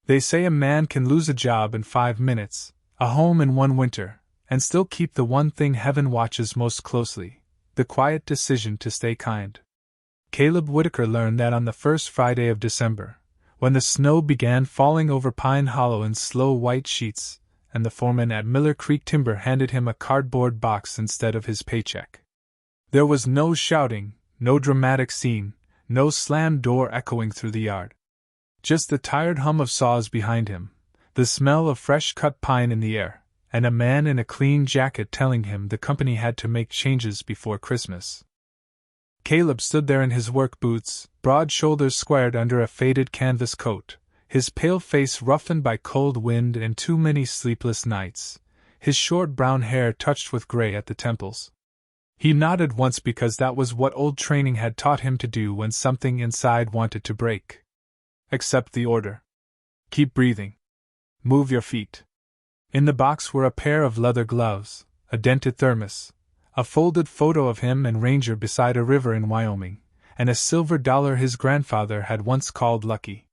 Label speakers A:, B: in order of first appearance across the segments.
A: They say a man can lose a job in 5 minutes, a home in 1 winter, and still keep the one thing heaven watches most closely: the quiet decision to stay kind. Caleb Whitaker learned that on the first Friday of December, when the snow began falling over Pine Hollow in slow white sheets, and the foreman at Miller Creek Timber handed him a cardboard box instead of his paycheck. There was no shouting, no dramatic scene, no slammed door echoing through the yard. Just the tired hum of saws behind him, the smell of fresh-cut pine in the air, and a man in a clean jacket telling him the company had to make changes before Christmas. Caleb stood there in his work boots, broad shoulders squared under a faded canvas coat, his pale face roughened by cold wind and too many sleepless nights, his short brown hair touched with gray at the temples. He nodded once because that was what old training had taught him to do when something inside wanted to break. Accept the order. Keep breathing. Move your feet. In the box were a pair of leather gloves, a dented thermos, a folded photo of him and Ranger beside a river in Wyoming, and a silver dollar his grandfather had once called lucky.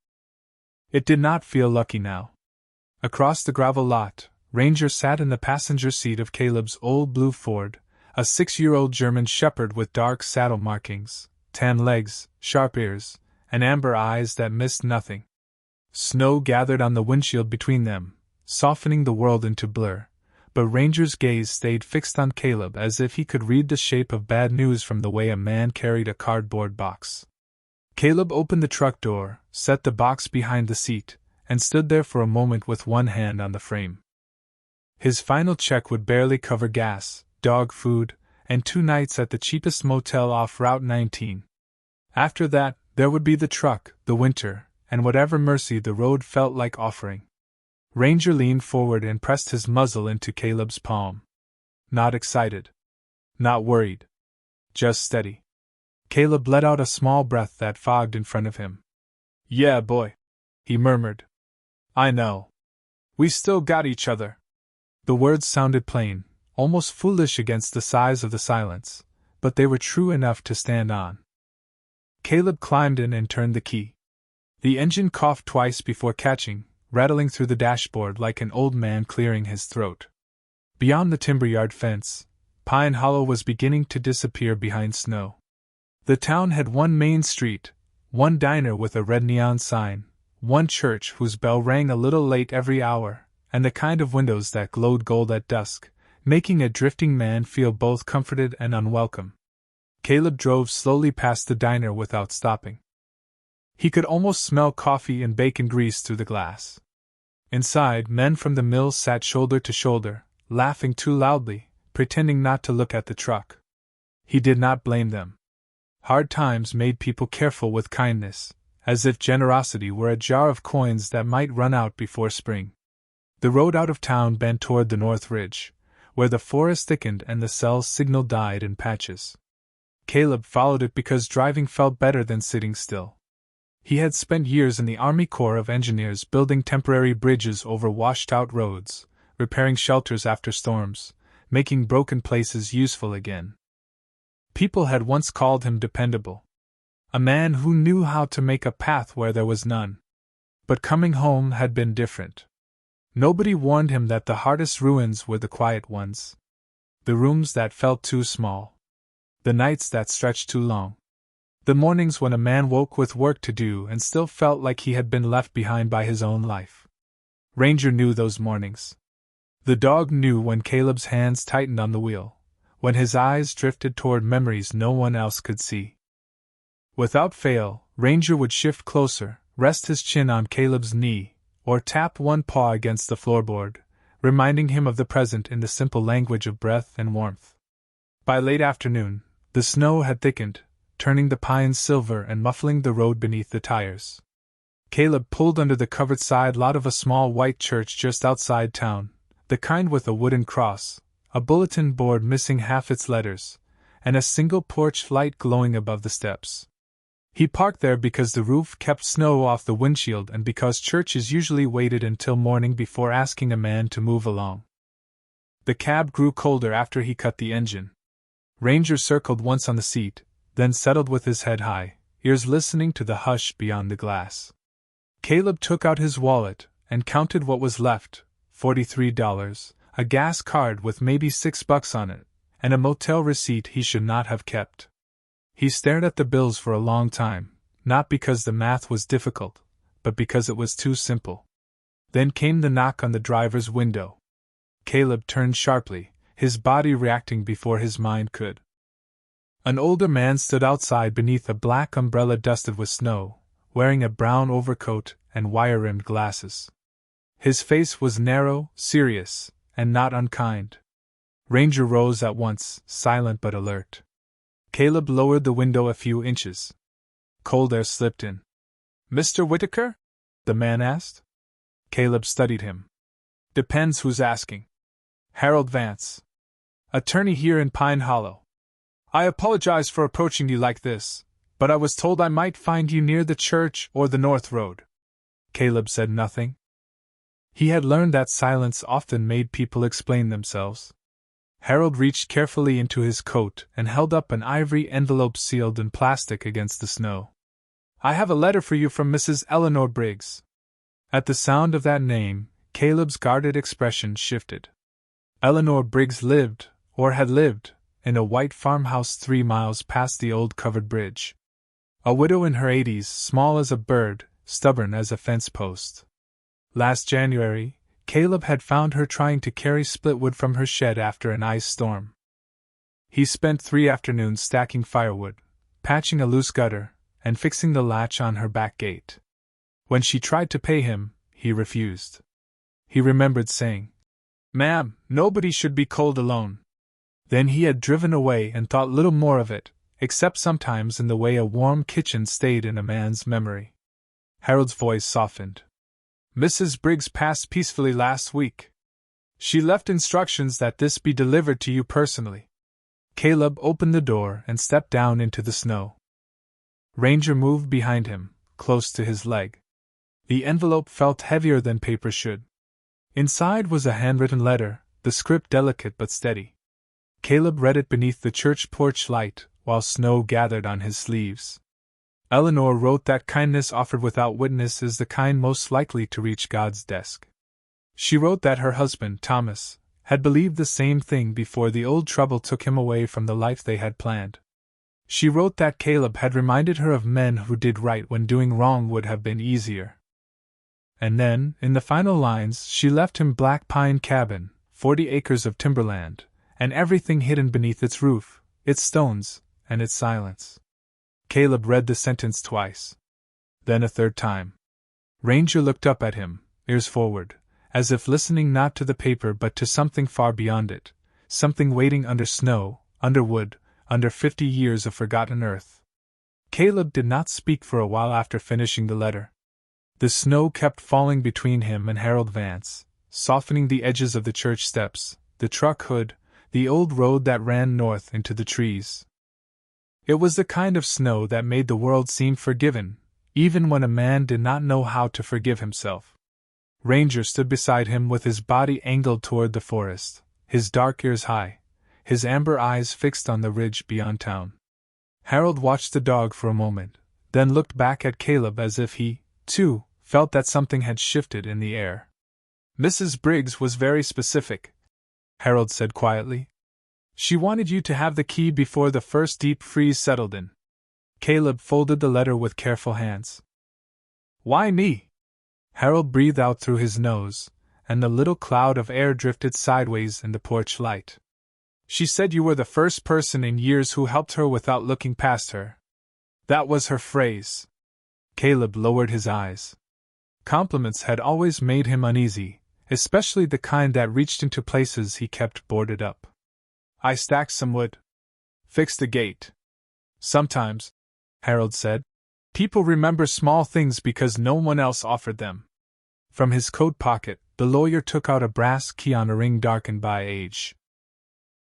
A: It did not feel lucky now. Across the gravel lot, Ranger sat in the passenger seat of Caleb's old blue Ford, a 6-year-old German shepherd with dark saddle markings, tan legs, sharp ears, and amber eyes that missed nothing. Snow gathered on the windshield between them, softening the world into blur, but Ranger's gaze stayed fixed on Caleb as if he could read the shape of bad news from the way a man carried a cardboard box. Caleb opened the truck door, set the box behind the seat, and stood there for a moment with one hand on the frame. His final check would barely cover gas, dog food, and 2 nights at the cheapest motel off Route 19. After that, there would be the truck, the winter, and whatever mercy the road felt like offering. Ranger leaned forward and pressed his muzzle into Caleb's palm. Not excited. Not worried. Just steady. Caleb let out a small breath that fogged in front of him. Yeah, boy, he murmured. I know. We still got each other. The words sounded plain, almost foolish against the size of the silence, but they were true enough to stand on. Caleb climbed in and turned the key. The engine coughed twice before catching, rattling through the dashboard like an old man clearing his throat. Beyond the timberyard fence, Pine Hollow was beginning to disappear behind snow. The town had one main street, one diner with a red neon sign, one church whose bell rang a little late every hour, and the kind of windows that glowed gold at dusk, making a drifting man feel both comforted and unwelcome. Caleb drove slowly past the diner without stopping. He could almost smell coffee and bacon grease through the glass. Inside, men from the mill sat shoulder to shoulder, laughing too loudly, pretending not to look at the truck. He did not blame them. Hard times made people careful with kindness, as if generosity were a jar of coins that might run out before spring. The road out of town bent toward the North Ridge, where the forest thickened and the cell signal died in patches. Caleb followed it because driving felt better than sitting still. He had spent years in the Army Corps of Engineers building temporary bridges over washed-out roads, repairing shelters after storms, making broken places useful again. People had once called him dependable. A man who knew how to make a path where there was none. But coming home had been different. Nobody warned him that the hardest ruins were the quiet ones. The rooms that felt too small. The nights that stretched too long. The mornings when a man woke with work to do and still felt like he had been left behind by his own life. Ranger knew those mornings. The dog knew when Caleb's hands tightened on the wheel, when his eyes drifted toward memories no one else could see. Without fail, Ranger would shift closer, rest his chin on Caleb's knee, or tap one paw against the floorboard, reminding him of the present in the simple language of breath and warmth. By late afternoon, the snow had thickened, turning the pines silver and muffling the road beneath the tires. Caleb pulled under the covered side lot of a small white church just outside town, the kind with a wooden cross, a bulletin board missing half its letters, and a single porch light glowing above the steps. He parked there because the roof kept snow off the windshield and because churches usually waited until morning before asking a man to move along. The cab grew colder after he cut the engine. Ranger circled once on the seat, then settled with his head high, ears listening to the hush beyond the glass. Caleb took out his wallet and counted what was left: $43, a gas card with maybe $6 on it, and a motel receipt he should not have kept. He stared at the bills for a long time, not because the math was difficult, but because it was too simple. Then came the knock on the driver's window. Caleb turned sharply, his body reacting before his mind could. An older man stood outside beneath a black umbrella dusted with snow, wearing a brown overcoat and wire-rimmed glasses. His face was narrow, serious, and not unkind. Ranger rose at once, silent but alert. Caleb lowered the window a few inches. Cold air slipped in. "Mr. Whitaker?" the man asked. Caleb studied him. "Depends who's asking." "Harold Vance. Attorney here in Pine Hollow. I apologize for approaching you like this, but I was told I might find you near the church or the North Road." Caleb said nothing. He had learned that silence often made people explain themselves. Harold reached carefully into his coat and held up an ivory envelope sealed in plastic against the snow. "I have a letter for you from Mrs. Eleanor Briggs." At the sound of that name, Caleb's guarded expression shifted. Eleanor Briggs lived, or had lived, in a white farmhouse 3 miles past the old covered bridge. A widow in her 80s, small as a bird, stubborn as a fence post. Last January, Caleb had found her trying to carry split wood from her shed after an ice storm. He spent 3 afternoons stacking firewood, patching a loose gutter, and fixing the latch on her back gate. When she tried to pay him, he refused. He remembered saying, "Ma'am, nobody should be cold alone." Then he had driven away and thought little more of it, except sometimes in the way a warm kitchen stayed in a man's memory. Harold's voice softened. "Mrs. Briggs passed peacefully last week. She left instructions that this be delivered to you personally." Caleb opened the door and stepped down into the snow. Ranger moved behind him, close to his leg. The envelope felt heavier than paper should. Inside was a handwritten letter, the script delicate but steady. Caleb read it beneath the church porch light, while snow gathered on his sleeves. Eleanor wrote that kindness offered without witness is the kind most likely to reach God's desk. She wrote that her husband, Thomas, had believed the same thing before the old trouble took him away from the life they had planned. She wrote that Caleb had reminded her of men who did right when doing wrong would have been easier. And then, in the final lines, she left him Black Pine Cabin, 40 acres of timberland, and everything hidden beneath its roof, its stones, and its silence. Caleb read the sentence twice. Then a third time. Ranger looked up at him, ears forward, as if listening not to the paper but to something far beyond it, something waiting under snow, under wood, under 50 years of forgotten earth. Caleb did not speak for a while after finishing the letter. The snow kept falling between him and Harold Vance, softening the edges of the church steps, the truck hood, the old road that ran north into the trees. It was the kind of snow that made the world seem forgiven, even when a man did not know how to forgive himself. Ranger stood beside him with his body angled toward the forest, his dark ears high, his amber eyes fixed on the ridge beyond town. Harold watched the dog for a moment, then looked back at Caleb as if he, too, felt that something had shifted in the air. "Mrs. Briggs was very specific," Harold said quietly. "She wanted you to have the key before the first deep freeze settled in." Caleb folded the letter with careful hands. "Why me?" Harold breathed out through his nose, and the little cloud of air drifted sideways in the porch light. "She said you were the first person in years who helped her without looking past her. That was her phrase." Caleb lowered his eyes. Compliments had always made him uneasy, especially the kind that reached into places he kept boarded up. "I stacked some wood. Fixed the gate." "Sometimes," Harold said, "people remember small things because no one else offered them." From his coat pocket, the lawyer took out a brass key on a ring darkened by age.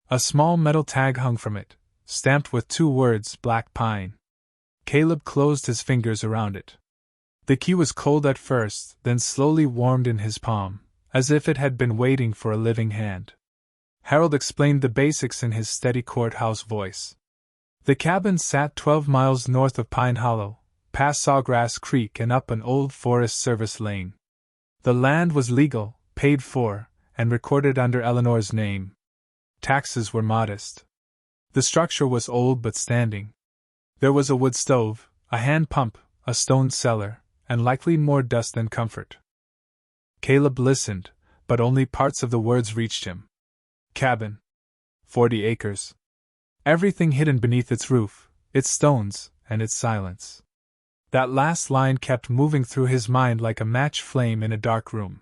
A: A small metal tag hung from it, stamped with 2 words, Black Pine. Caleb closed his fingers around it. The key was cold at first, then slowly warmed in his palm, as if it had been waiting for a living hand. Harold explained the basics in his steady courthouse voice. The cabin sat 12 miles north of Pine Hollow, past Sawgrass Creek and up an old Forest Service lane. The land was legal, paid for, and recorded under Eleanor's name. Taxes were modest. The structure was old but standing. There was a wood stove, a hand pump, a stone cellar, and likely more dust than comfort. Caleb listened, but only parts of the words reached him. Cabin. 40 acres. Everything hidden beneath its roof, its stones, and its silence. That last line kept moving through his mind like a match flame in a dark room.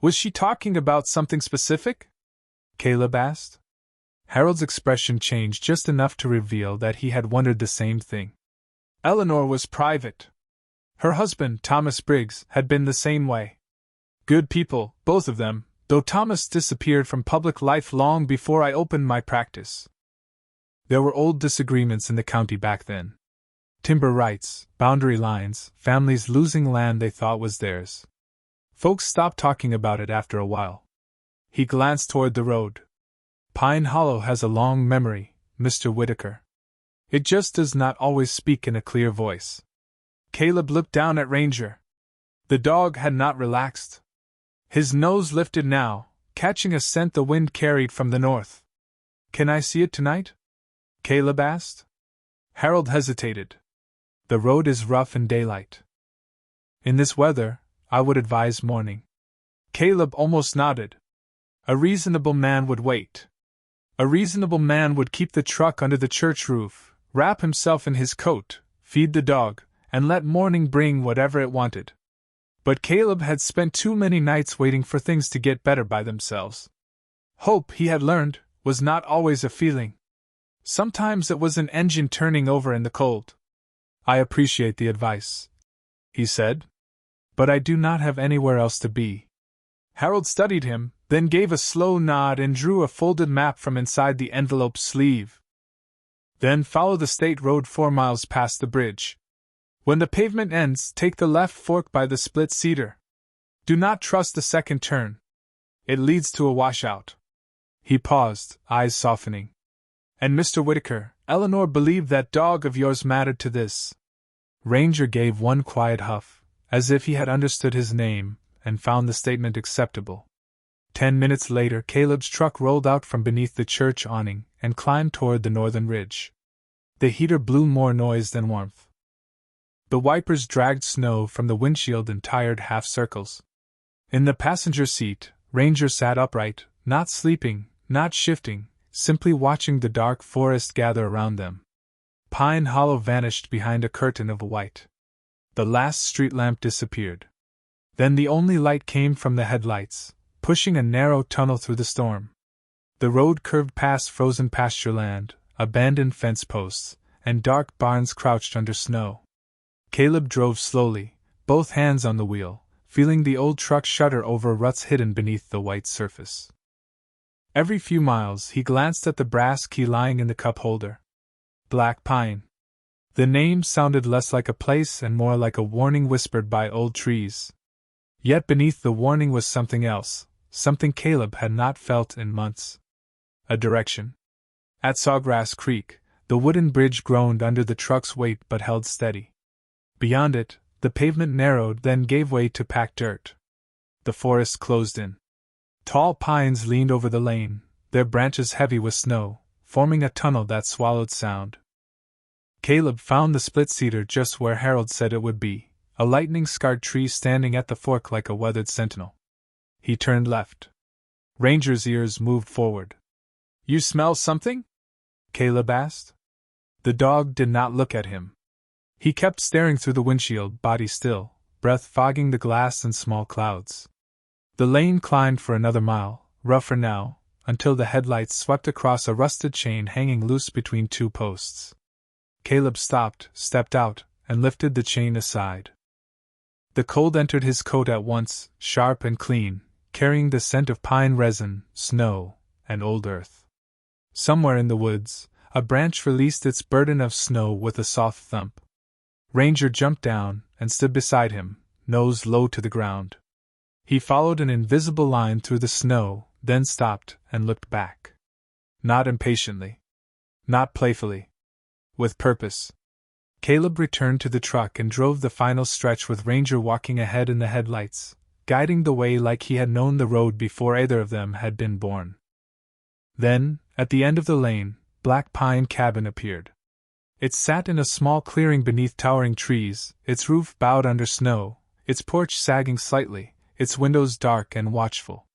A: Was she talking about something specific? Caleb asked. Harold's expression changed just enough to reveal that he had wondered the same thing. Eleanor was private. Her husband, Thomas Briggs, had been the same way. Good people, both of them, though Thomas disappeared from public life long before I opened my practice. There were old disagreements in the county back then. Timber rights, boundary lines, families losing land they thought was theirs. Folks stopped talking about it after a while. He glanced toward the road. Pine Hollow has a long memory, Mr. Whitaker. It just does not always speak in a clear voice. Caleb looked down at Ranger. The dog had not relaxed. His nose lifted now, catching a scent the wind carried from the north. Can I see it tonight? Caleb asked. Harold hesitated. The road is rough in daylight. In this weather, I would advise morning. Caleb almost nodded. A reasonable man would wait. A reasonable man would keep the truck under the church roof, wrap himself in his coat, feed the dog, and let morning bring whatever it wanted. But Caleb had spent too many nights waiting for things to get better by themselves. Hope, he had learned, was not always a feeling. Sometimes it was an engine turning over in the cold. I appreciate the advice, he said. But I do not have anywhere else to be. Harold studied him, then gave a slow nod and drew a folded map from inside the envelope sleeve. Then follow the state road 4 miles past the bridge. When the pavement ends, take the left fork by the split cedar. Do not trust the second turn. It leads to a washout. He paused, eyes softening. And Mr. Whitaker, Eleanor believed that dog of yours mattered to this. Ranger gave one quiet huff, as if he had understood his name, and found the statement acceptable. 10 minutes later, Caleb's truck rolled out from beneath the church awning and climbed toward the northern ridge. The heater blew more noise than warmth. The wipers dragged snow from the windshield in tired half-circles. In the passenger seat, Ranger sat upright, not sleeping, not shifting, simply watching the dark forest gather around them. Pine Hollow vanished behind a curtain of white. The last street lamp disappeared. Then the only light came from the headlights, pushing a narrow tunnel through the storm. The road curved past frozen pasture land, abandoned fence posts, and dark barns crouched under snow. Caleb drove slowly, both hands on the wheel, feeling the old truck shudder over ruts hidden beneath the white surface. Every few miles he glanced at the brass key lying in the cup holder. Black Pine. The name sounded less like a place and more like a warning whispered by old trees. Yet beneath the warning was something else, something Caleb had not felt in months. A direction. At Sawgrass Creek, the wooden bridge groaned under the truck's weight but held steady. Beyond it, the pavement narrowed then gave way to packed dirt. The forest closed in. Tall pines leaned over the lane, their branches heavy with snow, forming a tunnel that swallowed sound. Caleb found the split cedar just where Harold said it would be, a lightning-scarred tree standing at the fork like a weathered sentinel. He turned left. Ranger's ears moved forward. You smell something? Caleb asked. The dog did not look at him. He kept staring through the windshield, body still, breath fogging the glass in small clouds. The lane climbed for another mile, rougher now, until the headlights swept across a rusted chain hanging loose between 2 posts. Caleb stopped, stepped out, and lifted the chain aside. The cold entered his coat at once, sharp and clean, carrying the scent of pine resin, snow, and old earth. Somewhere in the woods, a branch released its burden of snow with a soft thump. Ranger jumped down and stood beside him, nose low to the ground. He followed an invisible line through the snow, then stopped and looked back. Not impatiently. Not playfully. With purpose. Caleb returned to the truck and drove the final stretch with Ranger walking ahead in the headlights, guiding the way like he had known the road before either of them had been born. Then, at the end of the lane, Black Pine Cabin appeared. It sat in a small clearing beneath towering trees, its roof bowed under snow, its porch sagging slightly, its windows dark and watchful.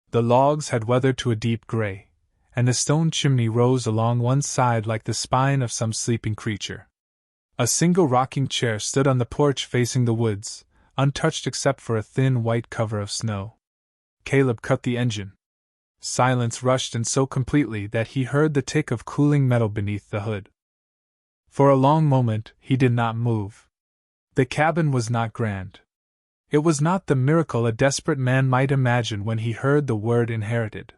A: The logs had weathered to a deep gray, and the stone chimney rose along one side like the spine of some sleeping creature. A single rocking chair stood on the porch facing the woods, untouched except for a thin white cover of snow. Caleb cut the engine. Silence rushed in so completely that he heard the tick of cooling metal beneath the hood. For a long moment, he did not move. The cabin was not grand. It was not the miracle a desperate man might imagine when he heard the word inherited.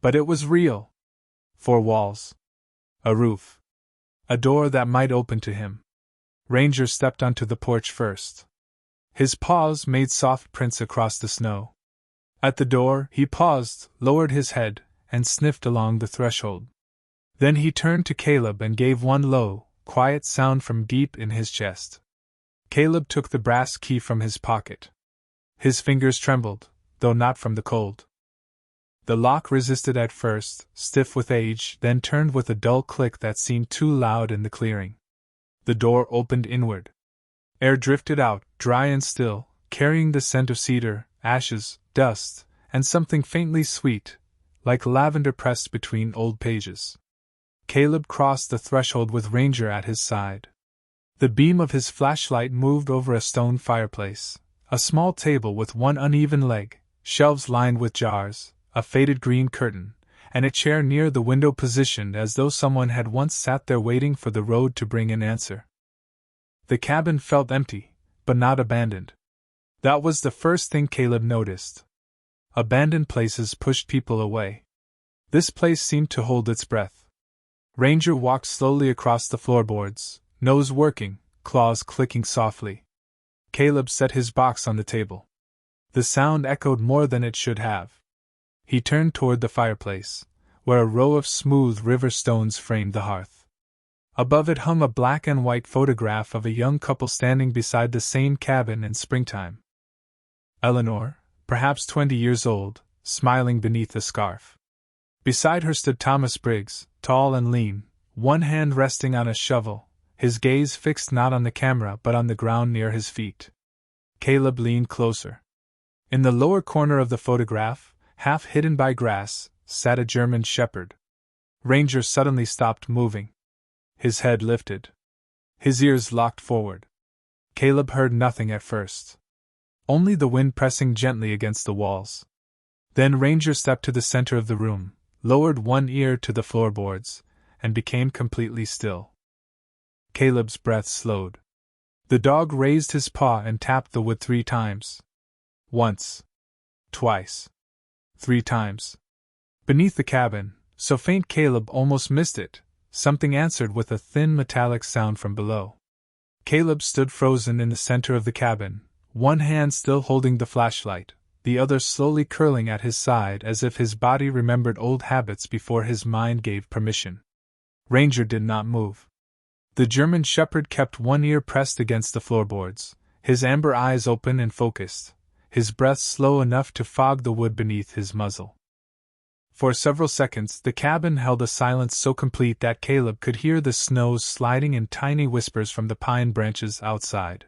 A: But it was real. 4 walls. A roof. A door that might open to him. Ranger stepped onto the porch first. His paws made soft prints across the snow. At the door, he paused, lowered his head, and sniffed along the threshold. Then he turned to Caleb and gave one low, quiet sound from deep in his chest. Caleb took the brass key from his pocket. His fingers trembled, though not from the cold. The lock resisted at first, stiff with age, then turned with a dull click that seemed too loud in the clearing. The door opened inward. Air drifted out, dry and still, carrying the scent of cedar, ashes, dust, and something faintly sweet, like lavender pressed between old pages. Caleb crossed the threshold with Ranger at his side. The beam of his flashlight moved over a stone fireplace, a small table with one uneven leg, shelves lined with jars, a faded green curtain, and a chair near the window positioned as though someone had once sat there waiting for the road to bring an answer. The cabin felt empty, but not abandoned. That was the first thing Caleb noticed. Abandoned places pushed people away. This place seemed to hold its breath. Ranger walked slowly across the floorboards, nose working, claws clicking softly. Caleb set his box on the table. The sound echoed more than it should have. He turned toward the fireplace, where a row of smooth river stones framed the hearth. Above it hung a black and white photograph of a young couple standing beside the same cabin in springtime. Eleanor, perhaps 20 years old, smiling beneath a scarf. Beside her stood Thomas Briggs, tall and lean, one hand resting on a shovel, his gaze fixed not on the camera but on the ground near his feet. Caleb leaned closer. In the lower corner of the photograph, half hidden by grass, sat a German shepherd. Ranger suddenly stopped moving. His head lifted. His ears locked forward. Caleb heard nothing at first. Only the wind pressing gently against the walls. Then Ranger stepped to the center of the room, lowered one ear to the floorboards, and became completely still. Caleb's breath slowed. The dog raised his paw and tapped the wood 3 times. Once. Twice. 3 times. Beneath the cabin, so faint Caleb almost missed it, something answered with a thin metallic sound from below. Caleb stood frozen in the center of the cabin, one hand still holding the flashlight, the other slowly curling at his side as if his body remembered old habits before his mind gave permission. Ranger did not move. The German shepherd kept one ear pressed against the floorboards, his amber eyes open and focused, his breath slow enough to fog the wood beneath his muzzle. For several seconds the cabin held a silence so complete that Caleb could hear the snow sliding in tiny whispers from the pine branches outside.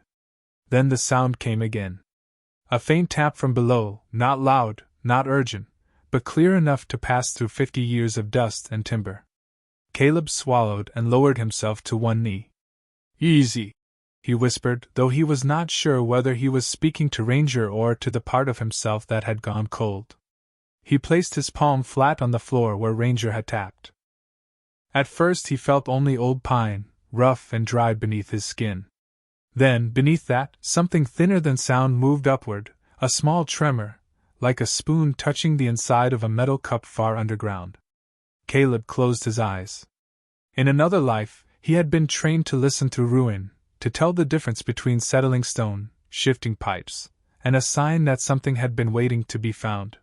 A: Then the sound came again. A faint tap from below, not loud, not urgent, but clear enough to pass through 50 years of dust and timber. Caleb swallowed and lowered himself to one knee. "Easy," he whispered, though he was not sure whether he was speaking to Ranger or to the part of himself that had gone cold. He placed his palm flat on the floor where Ranger had tapped. At first he felt only old pine, rough and dry beneath his skin. Then, beneath that, something thinner than sound moved upward, a small tremor, like a spoon touching the inside of a metal cup far underground. Caleb closed his eyes. In another life, he had been trained to listen through ruin, to tell the difference between settling stone, shifting pipes, and a sign that something had been waiting to be found.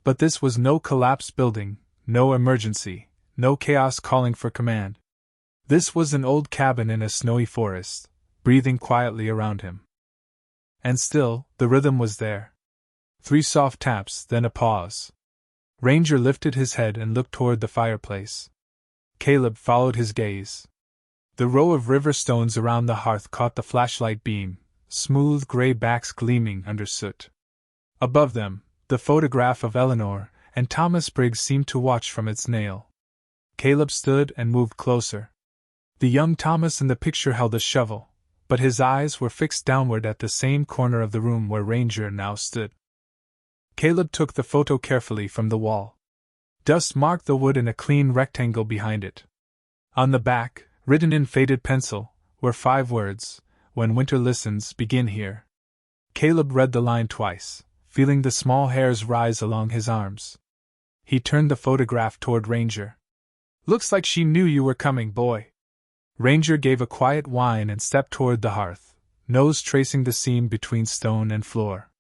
A: But this was no collapsed building, no emergency, no chaos calling for command. This was an old cabin in a snowy forest, breathing quietly around him. And still, the rhythm was there. 3 soft taps, then a pause. Ranger lifted his head and looked toward the fireplace. Caleb followed his gaze. The row of river stones around the hearth caught the flashlight beam, smooth gray backs gleaming under soot. Above them, the photograph of Eleanor and Thomas Briggs seemed to watch from its nail. Caleb stood and moved closer. The young Thomas in the picture held a shovel, but his eyes were fixed downward at the same corner of the room where Ranger now stood. Caleb took the photo carefully from the wall. Dust marked the wood in a clean rectangle behind it. On the back, written in faded pencil, were 5 words, "When winter listens, begin here." Caleb read the line twice, feeling the small hairs rise along his arms. He turned the photograph toward Ranger. "Looks like she knew you were coming, boy." Ranger gave a quiet whine and stepped toward the hearth, nose tracing the seam between stone and floor.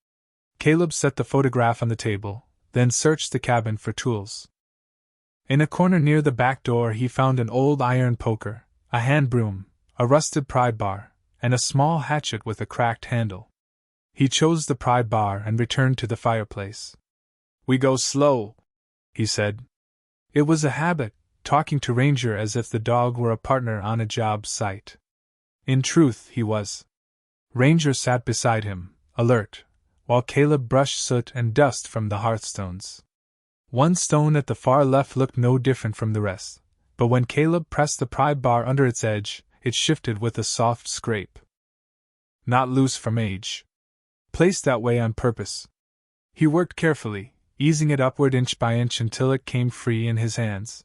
A: Caleb set the photograph on the table, then searched the cabin for tools. In a corner near the back door he found an old iron poker, a hand broom, a rusted pry bar, and a small hatchet with a cracked handle. He chose the pry bar and returned to the fireplace. "We go slow," he said. It was a habit, talking to Ranger as if the dog were a partner on a job site. In truth, he was. Ranger sat beside him, alert, while Caleb brushed soot and dust from the hearthstones. One stone at the far left looked no different from the rest, but when Caleb pressed the pry bar under its edge, it shifted with a soft scrape. Not loose from age. Placed that way on purpose. He worked carefully, easing it upward inch by inch until it came free in his hands.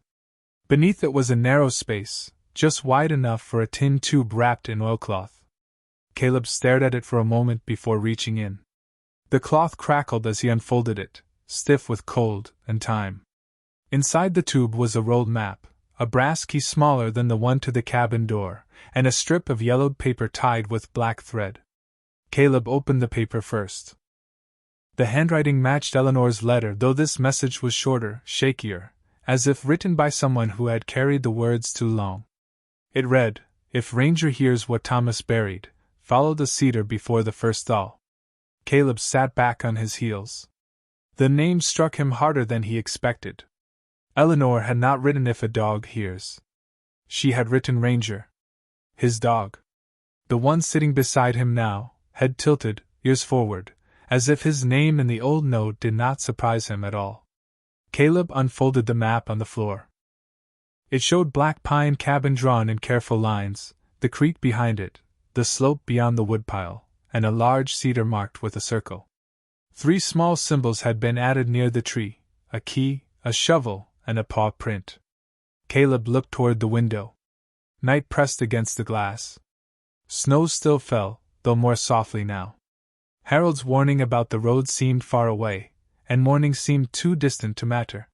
A: Beneath it was a narrow space, just wide enough for a tin tube wrapped in oilcloth. Caleb stared at it for a moment before reaching in. The cloth crackled as he unfolded it, stiff with cold and time. Inside the tube was a rolled map, a brass key smaller than the one to the cabin door, and a strip of yellowed paper tied with black thread. Caleb opened the paper first. The handwriting matched Eleanor's letter, though this message was shorter, shakier, as if written by someone who had carried the words too long. It read, "If Ranger hears what Thomas buried, follow the cedar before the first thaw." Caleb sat back on his heels. The name struck him harder than he expected. Eleanor had not written "if a dog hears." She had written Ranger. His dog. The one sitting beside him now, head tilted, ears forward, as if his name in the old note did not surprise him at all. Caleb unfolded the map on the floor. It showed Black Pine Cabin drawn in careful lines, the creek behind it, the slope beyond the woodpile, and a large cedar marked with a circle. 3 small symbols had been added near the tree, a key, a shovel, and a paw print. Caleb looked toward the window. Night pressed against the glass. Snow still fell, though more softly now. Harold's warning about the road seemed far away, and morning seemed too distant to matter.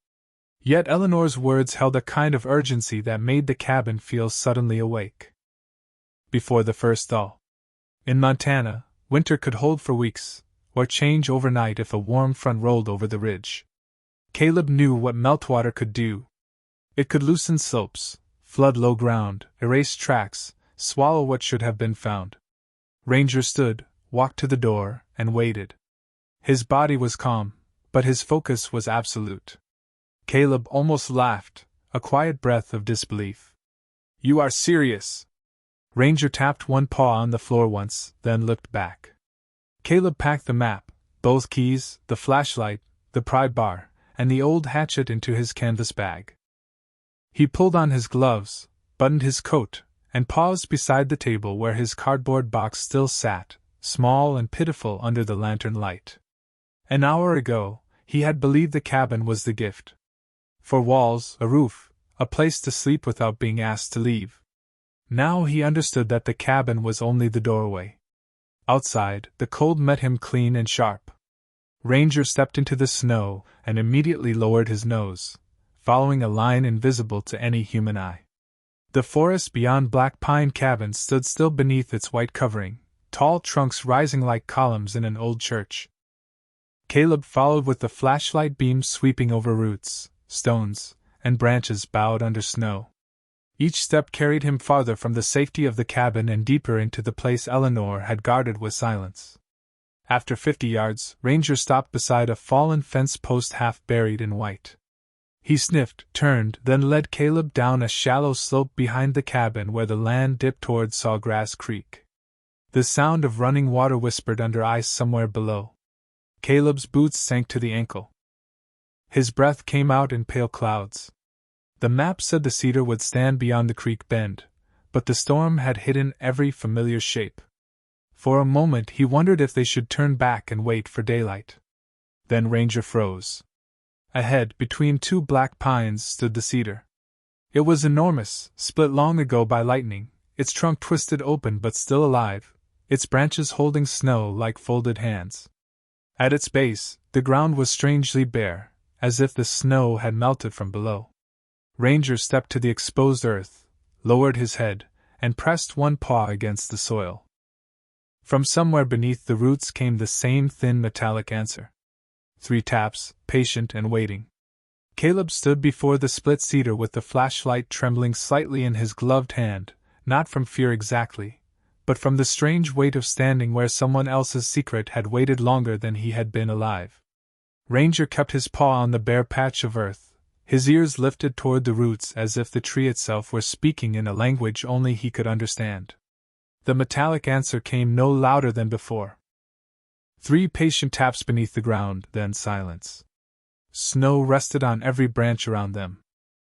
A: Yet Eleanor's words held a kind of urgency that made the cabin feel suddenly awake. Before the first thaw. In Montana, winter could hold for weeks, or change overnight if a warm front rolled over the ridge. Caleb knew what meltwater could do. It could loosen slopes, flood low ground, erase tracks, swallow what should have been found. Ranger stood, walked to the door, and waited. His body was calm, but his focus was absolute. Caleb almost laughed, a quiet breath of disbelief. "You are serious?" Ranger tapped one paw on the floor once, then looked back. Caleb packed the map, both keys, the flashlight, the pry bar, and the old hatchet into his canvas bag. He pulled on his gloves, buttoned his coat, and paused beside the table where his cardboard box still sat, small and pitiful under the lantern light. An hour ago, he had believed the cabin was the gift. For walls, a roof, a place to sleep without being asked to leave. Now he understood that the cabin was only the doorway. Outside, the cold met him clean and sharp. Ranger stepped into the snow and immediately lowered his nose, following a line invisible to any human eye. The forest beyond Black Pine Cabin stood still beneath its white covering, tall trunks rising like columns in an old church. Caleb followed with the flashlight beam sweeping over roots, stones, and branches bowed under snow. Each step carried him farther from the safety of the cabin and deeper into the place Eleanor had guarded with silence. After 50 yards, Ranger stopped beside a fallen fence post half buried in white. He sniffed, turned, then led Caleb down a shallow slope behind the cabin where the land dipped toward Sawgrass Creek. The sound of running water whispered under ice somewhere below. Caleb's boots sank to the ankle. His breath came out in pale clouds. The map said the cedar would stand beyond the creek bend, but the storm had hidden every familiar shape. For a moment he wondered if they should turn back and wait for daylight. Then Ranger froze. Ahead, between two black pines, stood the cedar. It was enormous, split long ago by lightning, its trunk twisted open but still alive, its branches holding snow like folded hands. At its base, the ground was strangely bare, as if the snow had melted from below. Ranger stepped to the exposed earth, lowered his head, and pressed one paw against the soil. From somewhere beneath the roots came the same thin metallic answer. 3 taps, patient and waiting. Caleb stood before the split cedar with the flashlight trembling slightly in his gloved hand, not from fear exactly, but from the strange weight of standing where someone else's secret had waited longer than he had been alive. Ranger kept his paw on the bare patch of earth, his ears lifted toward the roots as if the tree itself were speaking in a language only he could understand. The metallic answer came no louder than before. 3 patient taps beneath the ground, then silence. Snow rested on every branch around them.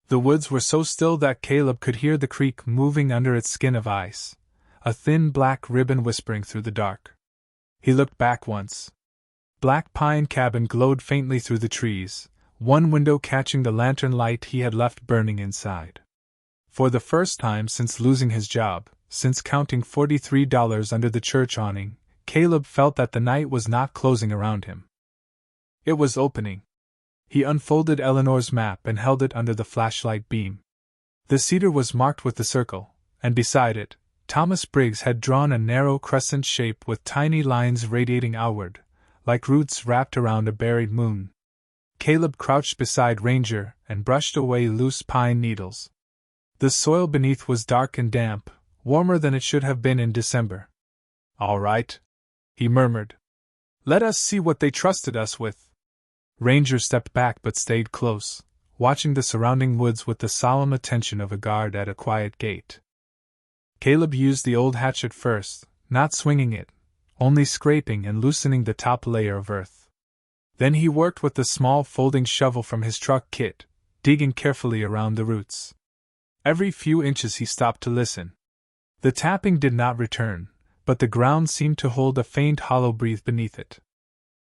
A: The woods were so still that Caleb could hear the creek moving under its skin of ice, a thin black ribbon whispering through the dark. He looked back once. Black Pine Cabin glowed faintly through the trees, one window catching the lantern light he had left burning inside. For the first time since losing his job, since counting $43 under the church awning, Caleb felt that the night was not closing around him. It was opening. He unfolded Eleanor's map and held it under the flashlight beam. The cedar was marked with the circle, and beside it, Thomas Briggs had drawn a narrow crescent shape with tiny lines radiating outward, like roots wrapped around a buried moon. Caleb crouched beside Ranger and brushed away loose pine needles. The soil beneath was dark and damp, warmer than it should have been in December. "All right," he murmured. "Let us see what they trusted us with." Ranger stepped back but stayed close, watching the surrounding woods with the solemn attention of a guard at a quiet gate. Caleb used the old hatchet first, not swinging it, only scraping and loosening the top layer of earth. Then he worked with the small folding shovel from his truck kit, digging carefully around the roots. Every few inches he stopped to listen. The tapping did not return, but the ground seemed to hold a faint hollow breath beneath it.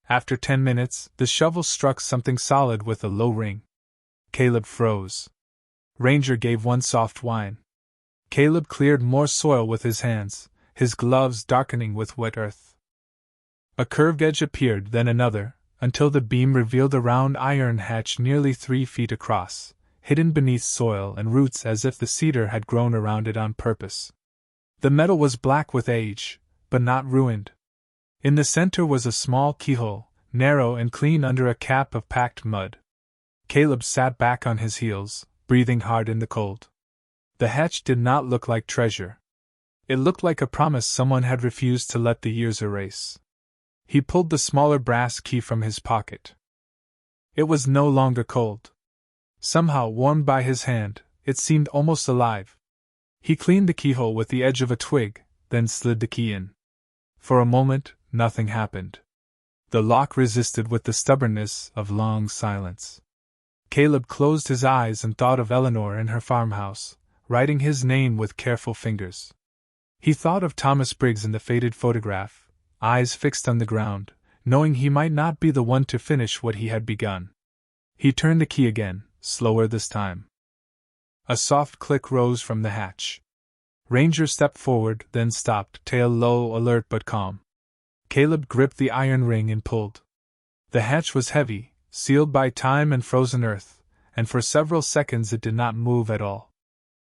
A: After 10 minutes, the shovel struck something solid with a low ring. Caleb froze. Ranger gave one soft whine. Caleb cleared more soil with his hands, his gloves darkening with wet earth. A curved edge appeared, then another, until the beam revealed a round iron hatch nearly 3 feet across, hidden beneath soil and roots as if the cedar had grown around it on purpose. The metal was black with age, but not ruined. In the center was a small keyhole, narrow and clean under a cap of packed mud. Caleb sat back on his heels, breathing hard in the cold. The hatch did not look like treasure. It looked like a promise someone had refused to let the years erase. He pulled the smaller brass key from his pocket. It was no longer cold. Somehow, warmed by his hand, it seemed almost alive. He cleaned the keyhole with the edge of a twig, then slid the key in. For a moment, nothing happened. The lock resisted with the stubbornness of long silence. Caleb closed his eyes and thought of Eleanor in her farmhouse, writing his name with careful fingers. He thought of Thomas Briggs in the faded photograph, eyes fixed on the ground, knowing he might not be the one to finish what he had begun. He turned the key again, slower this time. A soft click rose from the hatch. Ranger stepped forward, then stopped, tail low, alert but calm. Caleb gripped the iron ring and pulled. The hatch was heavy, sealed by time and frozen earth, and for several seconds it did not move at all.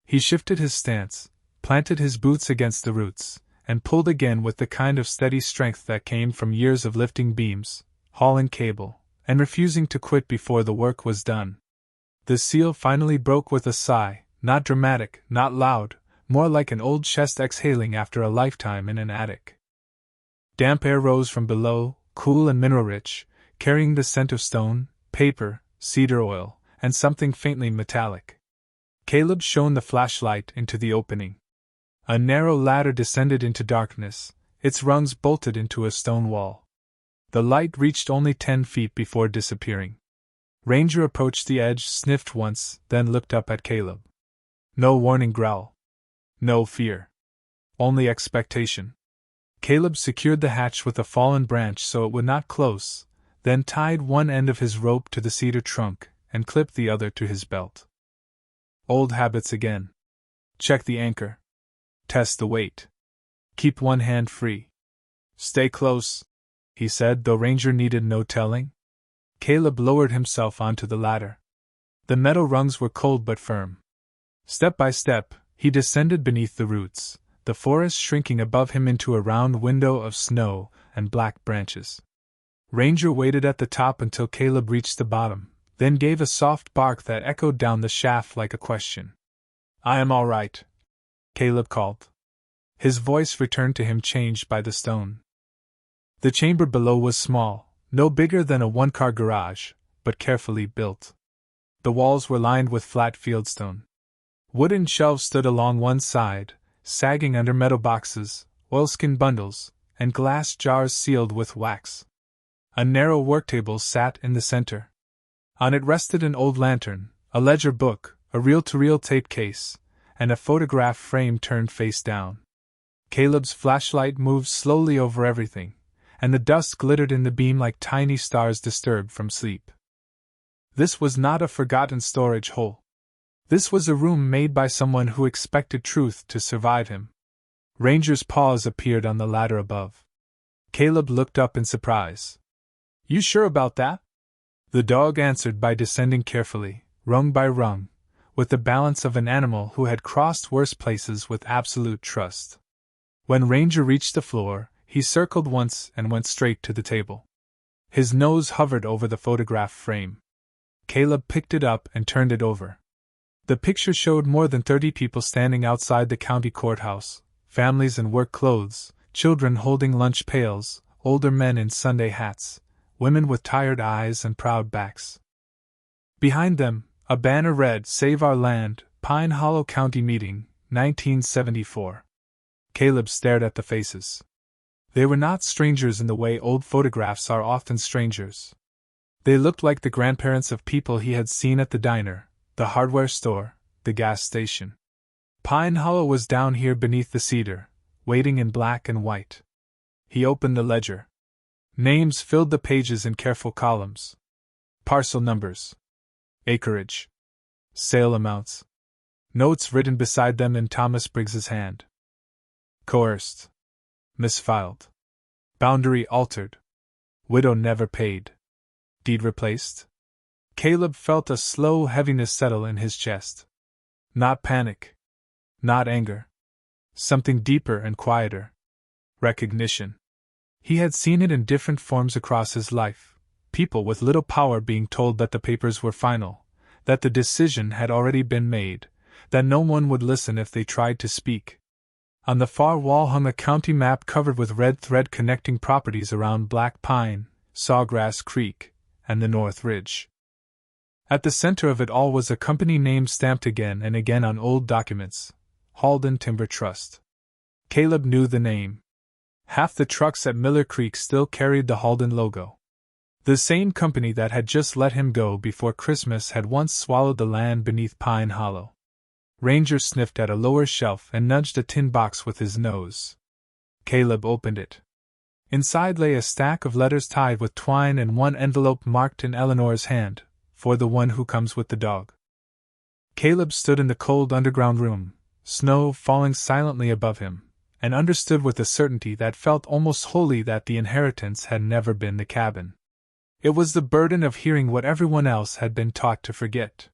A: He shifted his stance, planted his boots against the roots, and pulled again with the kind of steady strength that came from years of lifting beams, hauling cable, and refusing to quit before the work was done. The seal finally broke with a sigh, not dramatic, not loud, more like an old chest exhaling after a lifetime in an attic. Damp air rose from below, cool and mineral-rich, carrying the scent of stone, paper, cedar oil, and something faintly metallic. Caleb shone the flashlight into the opening. A narrow ladder descended into darkness, its rungs bolted into a stone wall. The light reached only 10 feet before disappearing. Ranger approached the edge, sniffed once, then looked up at Caleb. No warning growl. No fear. Only expectation. Caleb secured the hatch with a fallen branch so it would not close, then tied one end of his rope to the cedar trunk and clipped the other to his belt. Old habits again. Check the anchor. Test the weight. Keep one hand free. Stay close, he said, though Ranger needed no telling. Caleb lowered himself onto the ladder. The metal rungs were cold but firm. Step by step, he descended beneath the roots, the forest shrinking above him into a round window of snow and black branches. Ranger waited at the top until Caleb reached the bottom, then gave a soft bark that echoed down the shaft like a question. I am all right, Caleb called. His voice returned to him changed by the stone. The chamber below was small, no bigger than a one-car garage, but carefully built. The walls were lined with flat fieldstone. Wooden shelves stood along one side, sagging under metal boxes, oilskin bundles, and glass jars sealed with wax. A narrow worktable sat in the center. On it rested an old lantern, a ledger book, a reel-to-reel tape case, and a photograph frame turned face down. Caleb's flashlight moved slowly over everything, and the dust glittered in the beam like tiny stars disturbed from sleep. This was not a forgotten storage hole. This was a room made by someone who expected truth to survive him. Ranger's paws appeared on the ladder above. Caleb looked up in surprise. You sure about that? The dog answered by descending carefully, rung by rung, with the balance of an animal who had crossed worse places with absolute trust. When Ranger reached the floor, he circled once and went straight to the table. His nose hovered over the photograph frame. Caleb picked it up and turned it over. The picture showed more than 30 people standing outside the county courthouse, families in work clothes, children holding lunch pails, older men in Sunday hats, women with tired eyes and proud backs. Behind them, a banner read, Save Our Land, Pine Hollow County Meeting, 1974. Caleb stared at the faces. They were not strangers in the way old photographs are often strangers. They looked like the grandparents of people he had seen at the diner, the hardware store, the gas station. Pine Hollow was down here beneath the cedar, waiting in black and white. He opened the ledger. Names filled the pages in careful columns. Parcel numbers. Acreage. Sale amounts. Notes written beside them in Thomas Briggs's hand. Coerced. Misfiled. Boundary altered. Widow never paid. Deed replaced. Caleb felt a slow heaviness settle in his chest. Not panic. Not anger. Something deeper and quieter. Recognition. He had seen it in different forms across his life, people with little power being told that the papers were final, that the decision had already been made, that no one would listen if they tried to speak. On the far wall hung a county map covered with red thread connecting properties around Black Pine, Sawgrass Creek, and the North Ridge. At the center of it all was a company name stamped again and again on old documents, Halden Timber Trust. Caleb knew the name. Half the trucks at Miller Creek still carried the Halden logo. The same company that had just let him go before Christmas had once swallowed the land beneath Pine Hollow. Ranger sniffed at a lower shelf and nudged a tin box with his nose. Caleb opened it. Inside lay a stack of letters tied with twine and one envelope marked in Eleanor's hand, for the one who comes with the dog. Caleb stood in the cold underground room, snow falling silently above him, and understood with a certainty that felt almost holy that the inheritance had never been the cabin. It was the burden of hearing what everyone else had been taught to forget.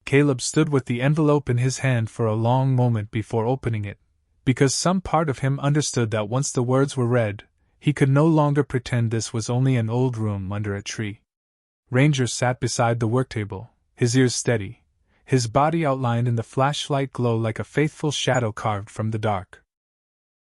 A: Caleb stood with the envelope in his hand for a long moment before opening it, because some part of him understood that once the words were read, he could no longer pretend this was only an old room under a tree. Ranger sat beside the worktable, his ears steady, his body outlined in the flashlight glow like a faithful shadow carved from the dark.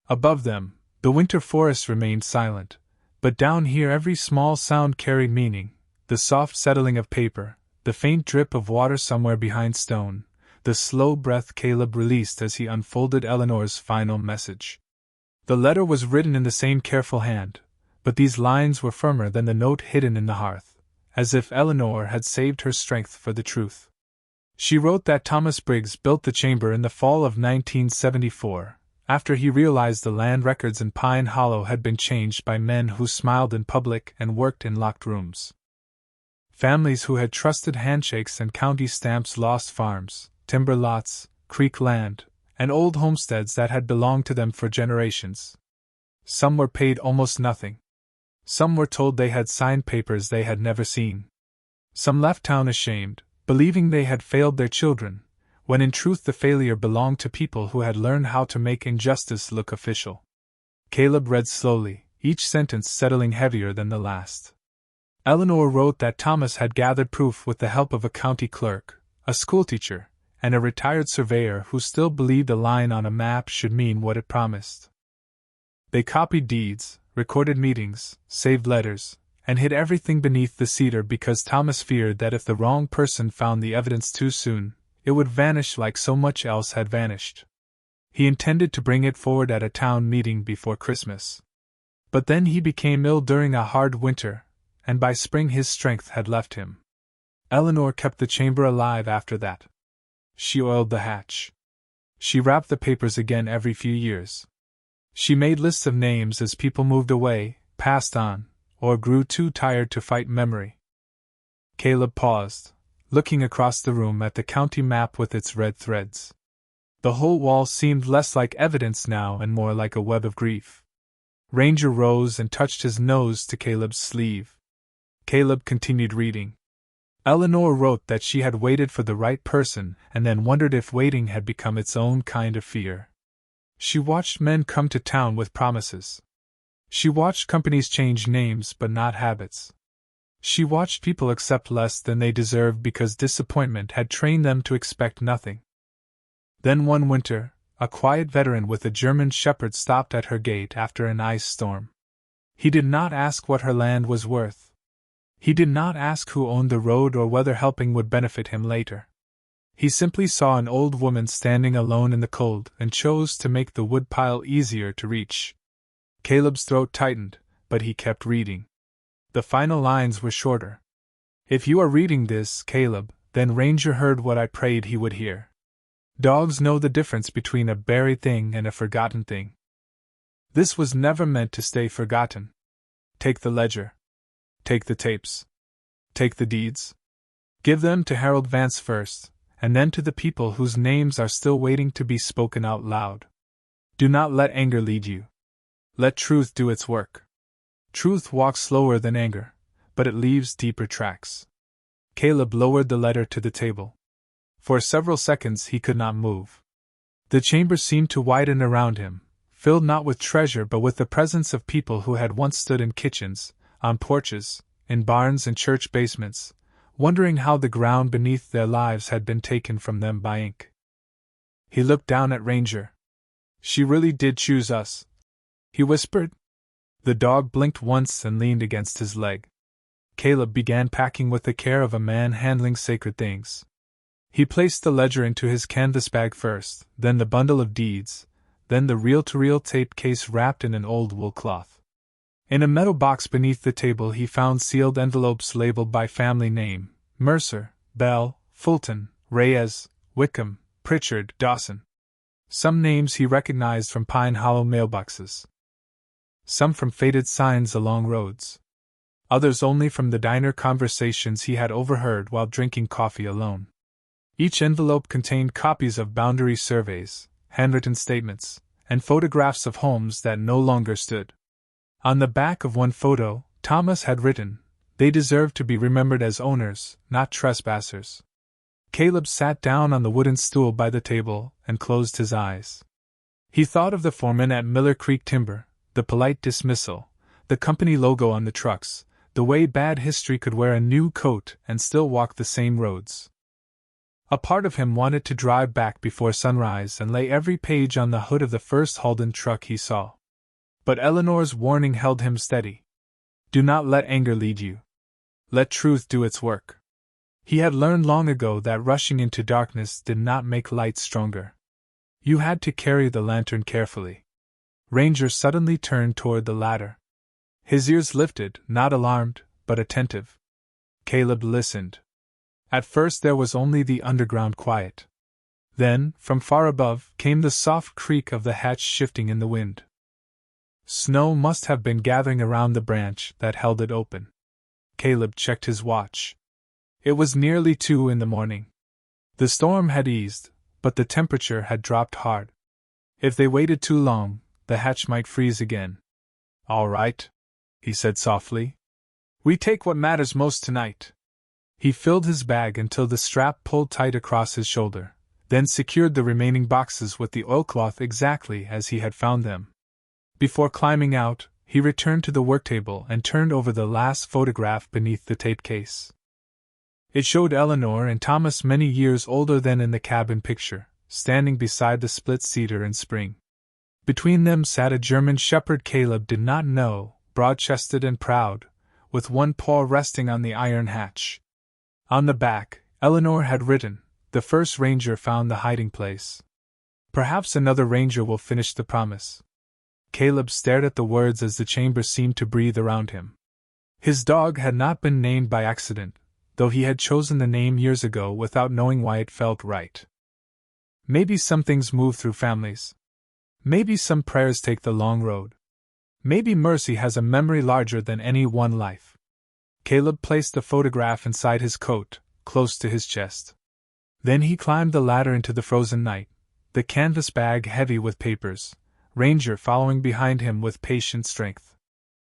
A: Above them, the winter forest remained silent, but down here every small sound carried meaning: the soft settling of paper, the faint drip of water somewhere behind stone, the slow breath Caleb released as he unfolded Eleanor's final message. The letter was written in the same careful hand, but these lines were firmer than the note hidden in the hearth, as if Eleanor had saved her strength for the truth. She wrote that Thomas Briggs built the chamber in the fall of 1974, after he realized the land records in Pine Hollow had been changed by men who smiled in public and worked in locked rooms. Families who had trusted handshakes and county stamps lost farms, timber lots, creek land, and old homesteads that had belonged to them for generations. Some were paid almost nothing. Some were told they had signed papers they had never seen. Some left town ashamed, believing they had failed their children, when in truth the failure belonged to people who had learned how to make injustice look official. Caleb read slowly, each sentence settling heavier than the last. Eleanor wrote that Thomas had gathered proof with the help of a county clerk, a schoolteacher, and a retired surveyor who still believed a line on a map should mean what it promised. They copied deeds, recorded meetings, saved letters, and hid everything beneath the cedar because Thomas feared that if the wrong person found the evidence too soon, it would vanish like so much else had vanished. He intended to bring it forward at a town meeting before Christmas. But then he became ill during a hard winter, and by spring his strength had left him. Eleanor kept the chamber alive after that. She oiled the hatch. She wrapped the papers again every few years. She made lists of names as people moved away, passed on, or grew too tired to fight memory. Caleb paused, looking across the room at the county map with its red threads. The whole wall seemed less like evidence now and more like a web of grief. Ranger rose and touched his nose to Caleb's sleeve. Caleb continued reading. Eleanor wrote that she had waited for the right person and then wondered if waiting had become its own kind of fear. She watched men come to town with promises. She watched companies change names but not habits. She watched people accept less than they deserved because disappointment had trained them to expect nothing. Then one winter, a quiet veteran with a German shepherd stopped at her gate after an ice storm. He did not ask what her land was worth. He did not ask who owned the road or whether helping would benefit him later. He simply saw an old woman standing alone in the cold and chose to make the woodpile easier to reach. Caleb's throat tightened, but he kept reading. The final lines were shorter. If you are reading this, Caleb, then Ranger heard what I prayed he would hear. Dogs know the difference between a buried thing and a forgotten thing. This was never meant to stay forgotten. Take the ledger. Take the tapes. Take the deeds. Give them to Harold Vance first, and then to the people whose names are still waiting to be spoken out loud. Do not let anger lead you. Let truth do its work. Truth walks slower than anger, but it leaves deeper tracks. Caleb lowered the letter to the table. For several seconds he could not move. The chamber seemed to widen around him, filled not with treasure but with the presence of people who had once stood in kitchens, on porches, in barns and church basements, wondering how the ground beneath their lives had been taken from them by ink. He looked down at Ranger. She really did choose us, he whispered. The dog blinked once and leaned against his leg. Caleb began packing with the care of a man handling sacred things. He placed the ledger into his canvas bag first, then the bundle of deeds, then the reel-to-reel tape case wrapped in an old wool cloth. In a metal box beneath the table he found sealed envelopes labeled by family name: Mercer, Bell, Fulton, Reyes, Wickham, Pritchard, Dawson. Some names he recognized from Pine Hollow mailboxes. Some from faded signs along roads. Others only from the diner conversations he had overheard while drinking coffee alone. Each envelope contained copies of boundary surveys, handwritten statements, and photographs of homes that no longer stood. On the back of one photo, Thomas had written, "They deserve to be remembered as owners, not trespassers." Caleb sat down on the wooden stool by the table and closed his eyes. He thought of the foreman at Miller Creek Timber, the polite dismissal, the company logo on the trucks, the way bad history could wear a new coat and still walk the same roads. A part of him wanted to drive back before sunrise and lay every page on the hood of the first Holden truck he saw. But Eleanor's warning held him steady. Do not let anger lead you. Let truth do its work. He had learned long ago that rushing into darkness did not make light stronger. You had to carry the lantern carefully. Ranger suddenly turned toward the ladder. His ears lifted, not alarmed, but attentive. Caleb listened. At first there was only the underground quiet. Then, from far above, came the soft creak of the hatch shifting in the wind. Snow must have been gathering around the branch that held it open. Caleb checked his watch. It was nearly 2 in the morning. The storm had eased, but the temperature had dropped hard. If they waited too long, the hatch might freeze again. All right, he said softly. We take what matters most tonight. He filled his bag until the strap pulled tight across his shoulder, then secured the remaining boxes with the oilcloth exactly as he had found them. Before climbing out, he returned to the worktable and turned over the last photograph beneath the tape case. It showed Eleanor and Thomas many years older than in the cabin picture, standing beside the split cedar in spring. Between them sat a German shepherd Caleb did not know, broad-chested and proud, with one paw resting on the iron hatch. On the back, Eleanor had written, "The first ranger found the hiding place. Perhaps another ranger will finish the promise." Caleb stared at the words as the chamber seemed to breathe around him. His dog had not been named by accident, though he had chosen the name years ago without knowing why it felt right. Maybe some things move through families. Maybe some prayers take the long road. Maybe mercy has a memory larger than any one life. Caleb placed the photograph inside his coat, close to his chest. Then he climbed the ladder into the frozen night, the canvas bag heavy with papers, Ranger following behind him with patient strength.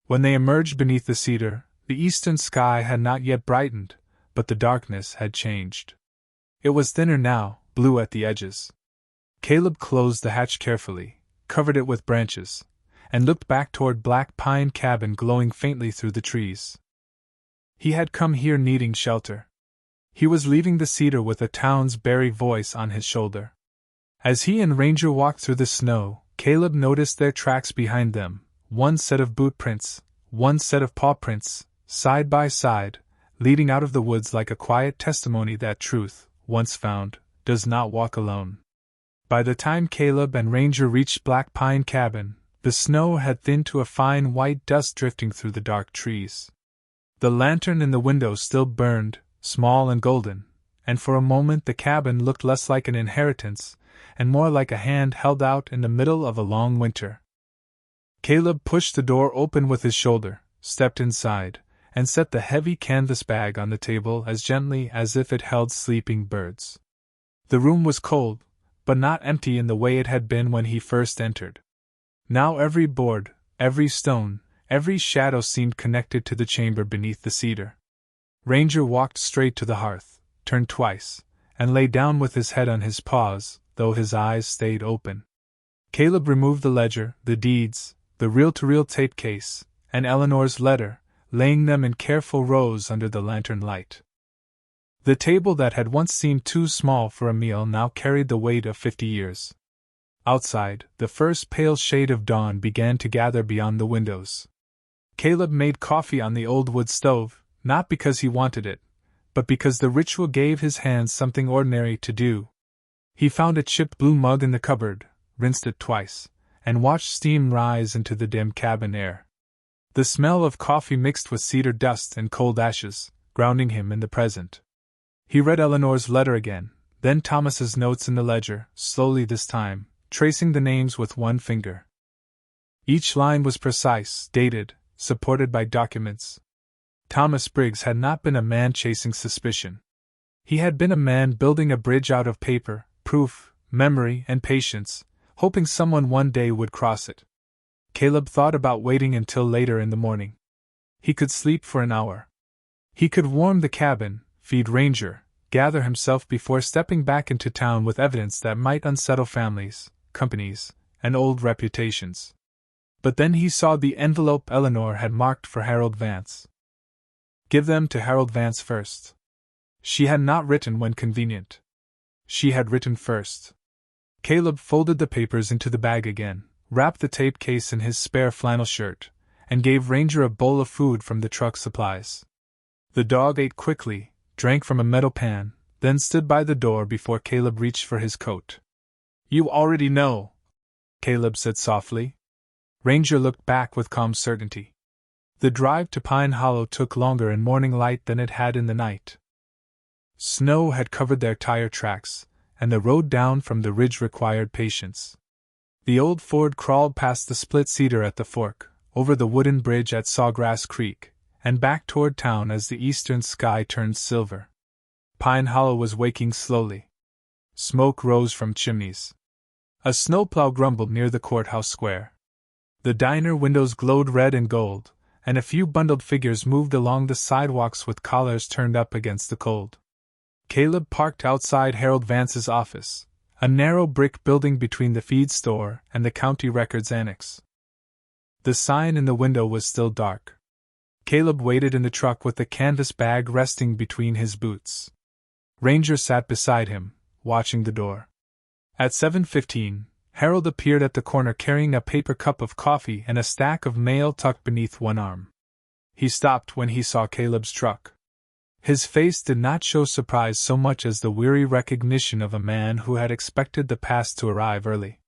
A: When they emerged beneath the cedar, the eastern sky had not yet brightened, but the darkness had changed. It was thinner now, blue at the edges. Caleb closed the hatch carefully, covered it with branches, and looked back toward Black Pine Cabin glowing faintly through the trees. He had come here needing shelter. He was leaving the cedar with a town's Barry voice on his shoulder. As he and Ranger walked through the snow, Caleb noticed their tracks behind them, one set of boot prints, one set of paw prints, side by side, leading out of the woods like a quiet testimony that truth, once found, does not walk alone. By the time Caleb and Ranger reached Black Pine Cabin, the snow had thinned to a fine white dust drifting through the dark trees. The lantern in the window still burned, small and golden, and for a moment the cabin looked less like an inheritance, and more like a hand held out in the middle of a long winter. Caleb pushed the door open with his shoulder, stepped inside, and set the heavy canvas bag on the table as gently as if it held sleeping birds. The room was cold, but not empty in the way it had been when he first entered. Now every board, every stone, every shadow seemed connected to the chamber beneath the cedar. Ranger walked straight to the hearth, turned twice, and lay down with his head on his paws, though his eyes stayed open. Caleb removed the ledger, the deeds, the reel-to-reel tape case, and Eleanor's letter, laying them in careful rows under the lantern light. The table that had once seemed too small for a meal now carried the weight of 50 years. Outside, the first pale shade of dawn began to gather beyond the windows. Caleb made coffee on the old wood stove, not because he wanted it, but because the ritual gave his hands something ordinary to do. He found a chipped blue mug in the cupboard, rinsed it twice, and watched steam rise into the dim cabin air. The smell of coffee mixed with cedar dust and cold ashes, grounding him in the present. He read Eleanor's letter again, then Thomas's notes in the ledger, slowly this time, tracing the names with one finger. Each line was precise, dated, supported by documents. Thomas Briggs had not been a man chasing suspicion. He had been a man building a bridge out of paper, proof, memory, and patience, hoping someone one day would cross it. Caleb thought about waiting until later in the morning. He could sleep for an hour. He could warm the cabin, feed Ranger, gather himself before stepping back into town with evidence that might unsettle families, companies, and old reputations. But then he saw the envelope Eleanor had marked for Harold Vance. Give them to Harold Vance first. She had not written when convenient. she had written first. Caleb folded the papers into the bag again, wrapped the tape case in his spare flannel shirt, and gave Ranger a bowl of food from the truck supplies. The dog ate quickly, drank from a metal pan, then stood by the door before Caleb reached for his coat. "You already know," Caleb said softly. Ranger looked back with calm certainty. The drive to Pine Hollow took longer in morning light than it had in the night. Snow had covered their tire tracks, and the road down from the ridge required patience. The old Ford crawled past the split cedar at the fork, over the wooden bridge at Sawgrass Creek, and back toward town as the eastern sky turned silver. Pine Hollow was waking slowly. Smoke rose from chimneys. A snowplow grumbled near the courthouse square. The diner windows glowed red and gold, and a few bundled figures moved along the sidewalks with collars turned up against the cold. Caleb parked outside Harold Vance's office, a narrow brick building between the feed store and the county records annex. The sign in the window was still dark. Caleb waited in the truck with the canvas bag resting between his boots. Ranger sat beside him, watching the door. At 7:15, Harold appeared at the corner carrying a paper cup of coffee and a stack of mail tucked beneath one arm. He stopped when he saw Caleb's truck. His face did not show surprise so much as the weary recognition of a man who had expected the past to arrive early.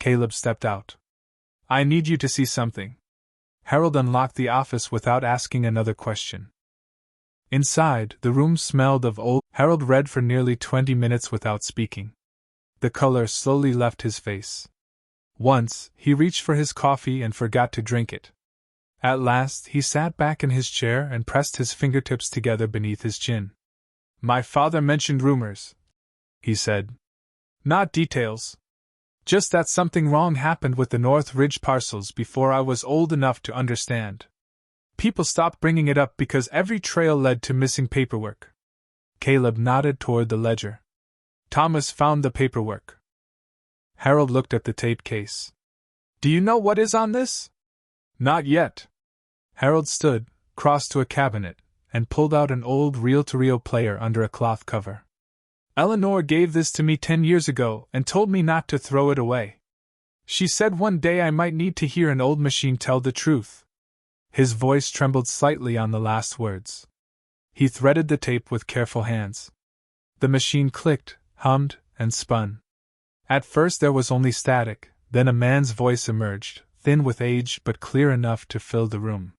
A: Caleb stepped out. "I need you to see something." Harold unlocked the office without asking another question. Inside, the room smelled of old. Harold read for nearly 20 minutes without speaking. The color slowly left his face. Once, he reached for his coffee and forgot to drink it. At last, he sat back in his chair and pressed his fingertips together beneath his chin. "My father mentioned rumors," he said. "Not details. Just that something wrong happened with the North Ridge parcels before I was old enough to understand. People stopped bringing it up because every trail led to missing paperwork." Caleb nodded toward the ledger. "Thomas found the paperwork." Harold looked at the tape case. "Do you know what is on this?" "Not yet." Harold stood, crossed to a cabinet, and pulled out an old reel-to-reel player under a cloth cover. "Eleanor gave this to me 10 years ago and told me not to throw it away. She said one day I might need to hear an old machine tell the truth." His voice trembled slightly on the last words. He threaded the tape with careful hands. The machine clicked, hummed, and spun. At first there was only static, then a man's voice emerged, thin with age but clear enough to fill the room.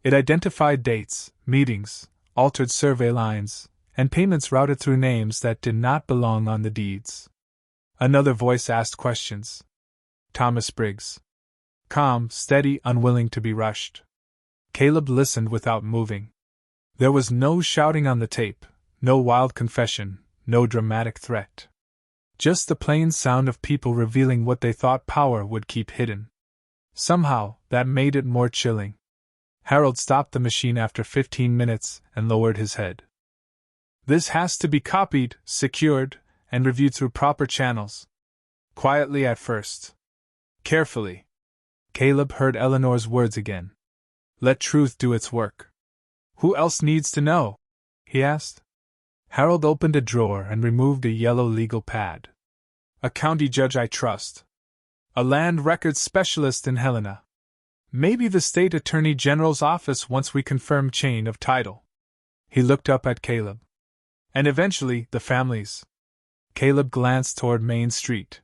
A: It identified dates, meetings, altered survey lines, and payments routed through names that did not belong on the deeds. Another voice asked questions. "Thomas Briggs." Calm, steady, unwilling to be rushed. Caleb listened without moving. There was no shouting on the tape, no wild confession, no dramatic threat. Just the plain sound of people revealing what they thought power would keep hidden. Somehow, that made it more chilling. Harold stopped the machine after 15 minutes and lowered his head. "This has to be copied, secured, and reviewed through proper channels. Quietly at first. Carefully." Caleb heard Eleanor's words again. "Let truth do its work." "Who else needs to know?" he asked. Harold opened a drawer and removed a yellow legal pad. "A county judge I trust. A land records specialist in Helena. Maybe the state attorney general's office once we confirm chain of title." He looked up at Caleb. "And eventually, the families." Caleb glanced toward Main Street.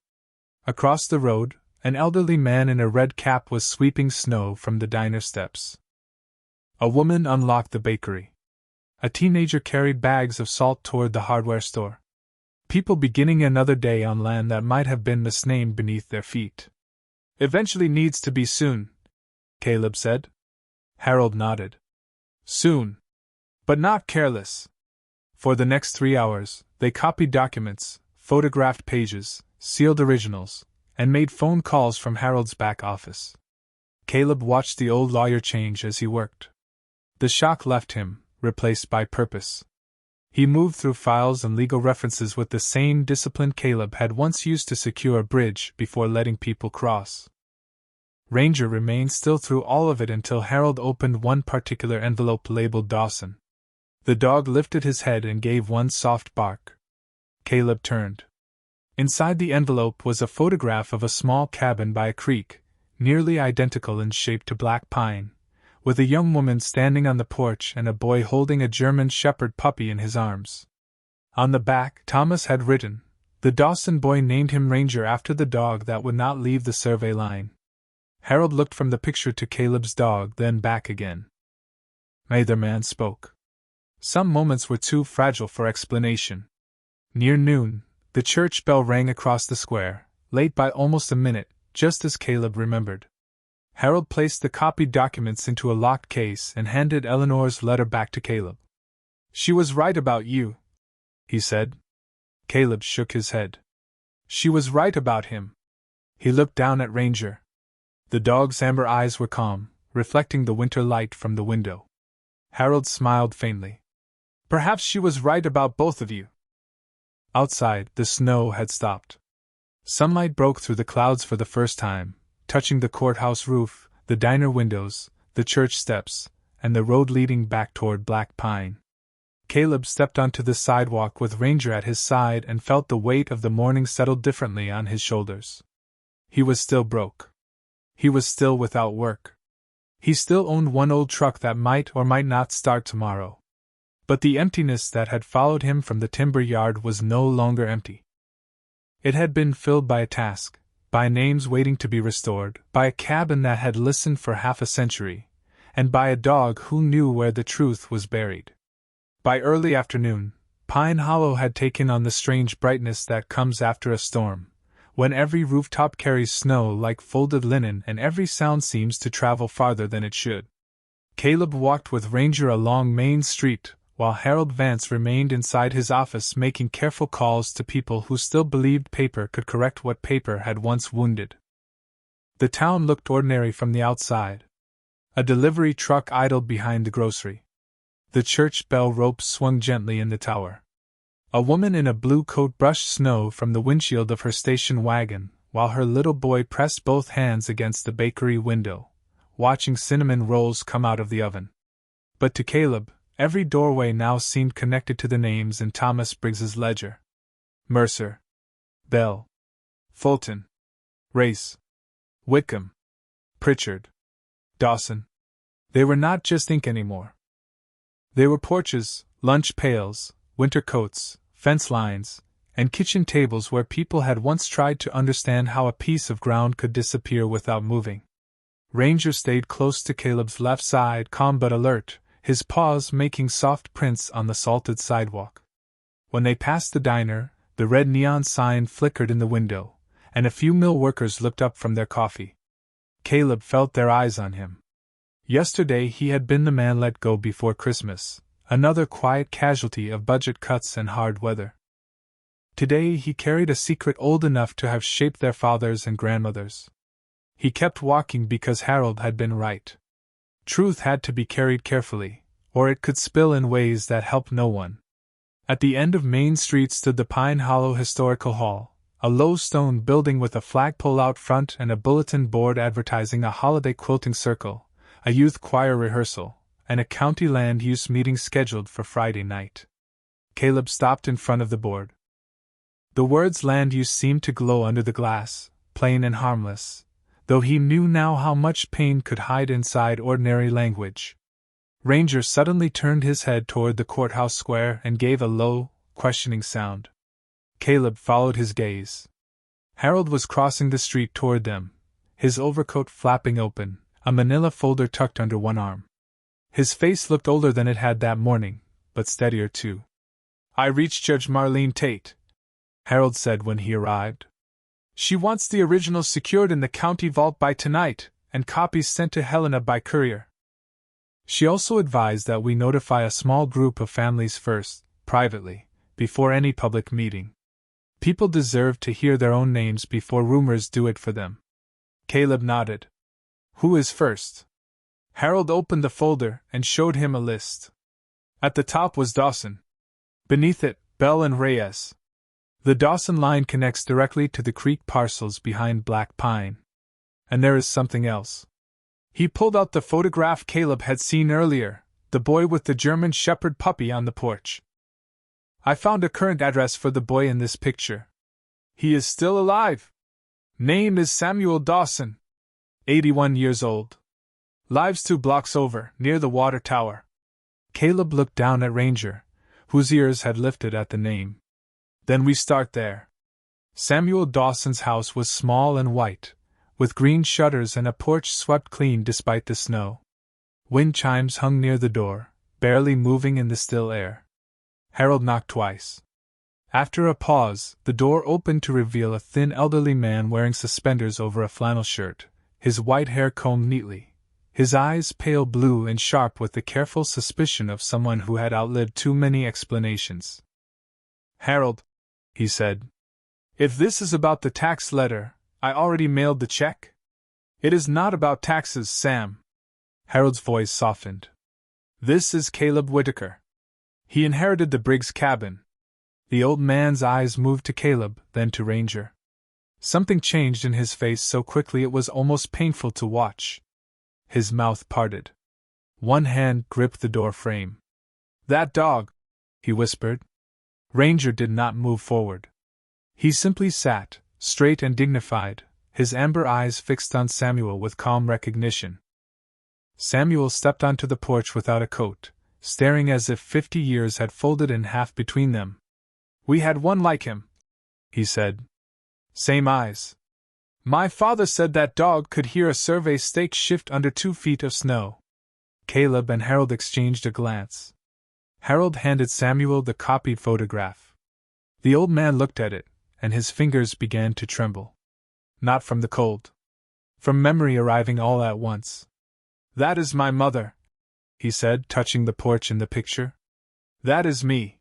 A: Across the road, an elderly man in a red cap was sweeping snow from the diner steps. A woman unlocked the bakery. A teenager carried bags of salt toward the hardware store. People beginning another day on land that might have been misnamed beneath their feet. "Eventually needs to be soon," Caleb said. Harold nodded. "Soon. But not careless." For the next 3 hours, they copied documents, photographed pages, sealed originals, and made phone calls from Harold's back office. Caleb watched the old lawyer change as he worked. The shock left him, replaced by purpose. He moved through files and legal references with the same discipline Caleb had once used to secure a bridge before letting people cross. Ranger remained still through all of it until Harold opened one particular envelope labeled Dawson. The dog lifted his head and gave one soft bark. Caleb turned. Inside the envelope was a photograph of a small cabin by a creek, nearly identical in shape to black pine, with a young woman standing on the porch and a boy holding a German shepherd puppy in his arms. On the back, Thomas had written, "The Dawson boy named him Ranger after the dog that would not leave the survey line." Harold looked from the picture to Caleb's dog, then back again. Neither man spoke. Some moments were too fragile for explanation. Near noon, the church bell rang across the square, late by almost a minute, just as Caleb remembered. Harold placed the copied documents into a locked case and handed Eleanor's letter back to Caleb. "She was right about you," he said. Caleb shook his head. "She was right about him." He looked down at Ranger. The dog's amber eyes were calm, reflecting the winter light from the window. Harold smiled faintly. "Perhaps she was right about both of you." Outside, the snow had stopped. Sunlight broke through the clouds for the first time, touching the courthouse roof, the diner windows, the church steps, and the road leading back toward Black Pine. Caleb stepped onto the sidewalk with Ranger at his side and felt the weight of the morning settle differently on his shoulders. He was still broke. He was still without work. He still owned one old truck that might or might not start tomorrow. But the emptiness that had followed him from the timber yard was no longer empty. It had been filled by a task, by names waiting to be restored, by a cabin that had listened for half a century, and by a dog who knew where the truth was buried. By early afternoon, Pine Hollow had taken on the strange brightness that comes after a storm, when every rooftop carries snow like folded linen and every sound seems to travel farther than it should. Caleb walked with Ranger along Main Street, while Harold Vance remained inside his office making careful calls to people who still believed paper could correct what paper had once wounded. The town looked ordinary from the outside. A delivery truck idled behind the grocery. The church bell rope swung gently in the tower. A woman in a blue coat brushed snow from the windshield of her station wagon, while her little boy pressed both hands against the bakery window, watching cinnamon rolls come out of the oven. But to Caleb, every doorway now seemed connected to the names in Thomas Briggs's ledger. Mercer, Bell, Fulton, Race, Whitcomb, Pritchard, Dawson. They were not just ink anymore. They were porches, lunch pails, winter coats, fence lines, and kitchen tables where people had once tried to understand how a piece of ground could disappear without moving. Ranger stayed close to Caleb's left side, calm but alert, his paws making soft prints on the salted sidewalk. When they passed the diner, the red neon sign flickered in the window, and a few mill workers looked up from their coffee. Caleb felt their eyes on him. Yesterday he had been the man let go before Christmas, another quiet casualty of budget cuts and hard weather. Today he carried a secret old enough to have shaped their fathers and grandmothers. He kept walking because Harold had been right. Truth had to be carried carefully, or it could spill in ways that helped no one. At the end of Main Street stood the Pine Hollow Historical Hall, a low stone building with a flagpole out front and a bulletin board advertising a holiday quilting circle, a youth choir rehearsal, and a county land use meeting scheduled for Friday night. Caleb stopped in front of the board. The words land use seemed to glow under the glass, plain and harmless, though he knew now how much pain could hide inside ordinary language. Ranger suddenly turned his head toward the courthouse square and gave a low, questioning sound. Caleb followed his gaze. Harold was crossing the street toward them, his overcoat flapping open, a manila folder tucked under one arm. His face looked older than it had that morning, but steadier too. "I reached Judge Marlene Tate," Harold said when he arrived. "She wants the originals secured in the county vault by tonight, and copies sent to Helena by courier. She also advised that we notify a small group of families first, privately, before any public meeting. People deserve to hear their own names before rumors do it for them." Caleb nodded. "Who is first?" Harold opened the folder and showed him a list. At the top was Dawson. Beneath it, Bell and Reyes. The Dawson line connects directly to the creek parcels behind Black Pine. And there is something else. He pulled out the photograph Caleb had seen earlier, the boy with the German shepherd puppy on the porch. I found a current address for the boy in this picture. He is still alive. Name is Samuel Dawson. 81 years old. Lives 2 blocks over, near the water tower. Caleb looked down at Ranger, whose ears had lifted at the name. Then we start there. Samuel Dawson's house was small and white, with green shutters and a porch swept clean despite the snow. Wind chimes hung near the door, barely moving in the still air. Harold knocked twice. After a pause, the door opened to reveal a thin elderly man wearing suspenders over a flannel shirt, his white hair combed neatly, his eyes pale blue and sharp with the careful suspicion of someone who had outlived too many explanations. "Harold," he said, "if this is about the tax letter, I already mailed the check." "It is not about taxes, Sam." Harold's voice softened. "This is Caleb Whitaker. He inherited the Briggs cabin." The old man's eyes moved to Caleb, then to Ranger. Something changed in his face so quickly it was almost painful to watch. His mouth parted. One hand gripped the door frame. "That dog," he whispered. Ranger did not move forward. He simply sat, straight and dignified, his amber eyes fixed on Samuel with calm recognition. Samuel stepped onto the porch without a coat, staring as if 50 years had folded in half between them. "We had one like him," he said. "Same eyes. My father said that dog could hear a survey stake shift under 2 feet of snow." Caleb and Harold exchanged a glance. Harold handed Samuel the copied photograph. The old man looked at it, and his fingers began to tremble. Not from the cold. From memory arriving all at once. "That is my mother," he said, touching the porch in the picture. "That is me.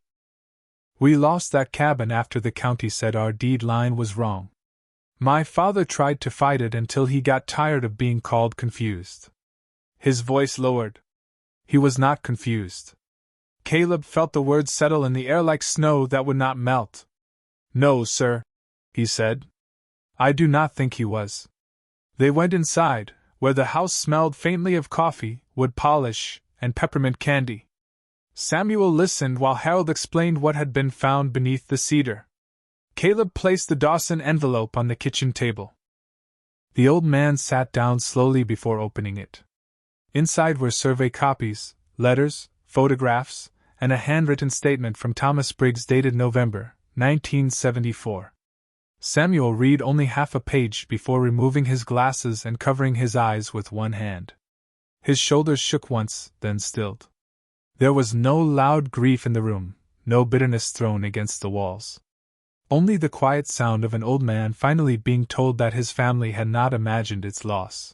A: We lost that cabin after the county said our deed line was wrong. My father tried to fight it until he got tired of being called confused." His voice lowered. He was not confused. Caleb felt the words settle in the air like snow that would not melt. "No, sir," he said. "I do not think he was." They went inside, where the house smelled faintly of coffee, wood polish, and peppermint candy. Samuel listened while Harold explained what had been found beneath the cedar. Caleb placed the Dawson envelope on the kitchen table. The old man sat down slowly before opening it. Inside were survey copies, letters, photographs, and a handwritten statement from Thomas Briggs dated November 1974. Samuel read only half a page before removing his glasses and covering his eyes with one hand. His shoulders shook once, then stilled. There was no loud grief in the room, no bitterness thrown against the walls. Only the quiet sound of an old man finally being told that his family had not imagined its loss.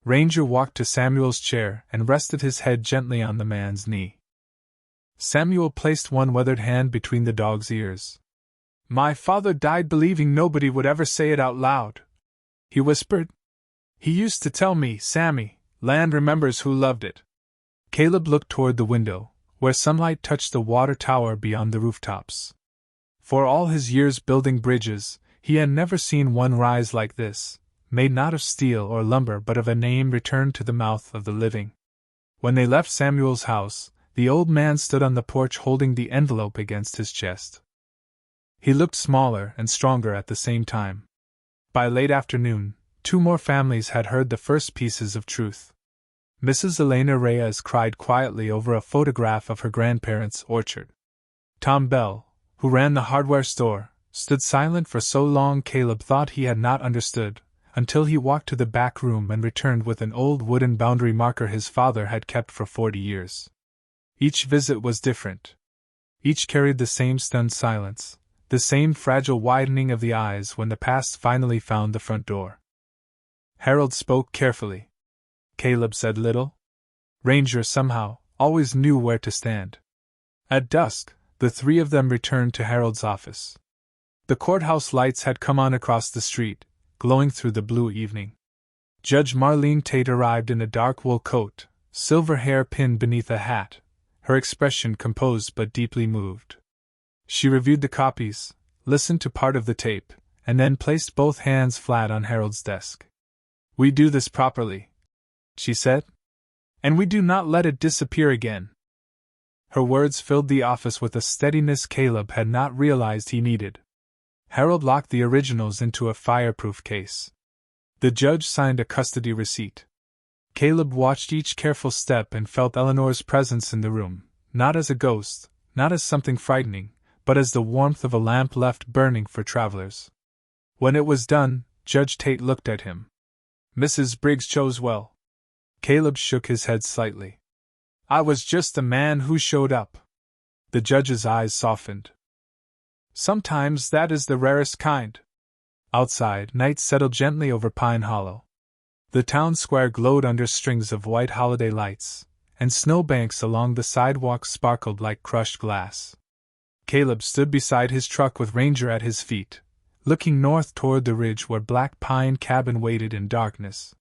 A: Ranger walked to Samuel's chair and rested his head gently on the man's knee. Samuel placed one weathered hand between the dog's ears. "My father died believing nobody would ever say it out loud," he whispered. "He used to tell me, 'Sammy, land remembers who loved it.'" Caleb looked toward the window, where sunlight touched the water tower beyond the rooftops. For all his years building bridges, he had never seen one rise like this, made not of steel or lumber but of a name returned to the mouth of the living. When they left Samuel's house, the old man stood on the porch holding the envelope against his chest. He looked smaller and stronger at the same time. By late afternoon, 2 more families had heard the first pieces of truth. Mrs. Elena Reyes cried quietly over a photograph of her grandparents' orchard. Tom Bell, who ran the hardware store, stood silent for so long Caleb thought he had not understood, until he walked to the back room and returned with an old wooden boundary marker his father had kept for 40 years. Each visit was different. Each carried the same stunned silence, the same fragile widening of the eyes when the past finally found the front door. Harold spoke carefully. Caleb said little. Ranger somehow always knew where to stand. At dusk, the 3 of them returned to Harold's office. The courthouse lights had come on across the street, glowing through the blue evening. Judge Marlene Tate arrived in a dark wool coat, silver hair pinned beneath a hat, her expression composed but deeply moved. She reviewed the copies, listened to part of the tape, and then placed both hands flat on Harold's desk. "We do this properly," she said, "and we do not let it disappear again." Her words filled the office with a steadiness Caleb had not realized he needed. Harold locked the originals into a fireproof case. The judge signed a custody receipt. Caleb watched each careful step and felt Eleanor's presence in the room, not as a ghost, not as something frightening, but as the warmth of a lamp left burning for travelers. When it was done, Judge Tate looked at him. Mrs. Briggs chose well. Caleb shook his head slightly. I was just a man who showed up. The judge's eyes softened. Sometimes that is the rarest kind. Outside, night settled gently over Pine Hollow. The town square glowed under strings of white holiday lights, and snowbanks along the sidewalks sparkled like crushed glass. Caleb stood beside his truck with Ranger at his feet, looking north toward the ridge where Black Pine Cabin waited in darkness.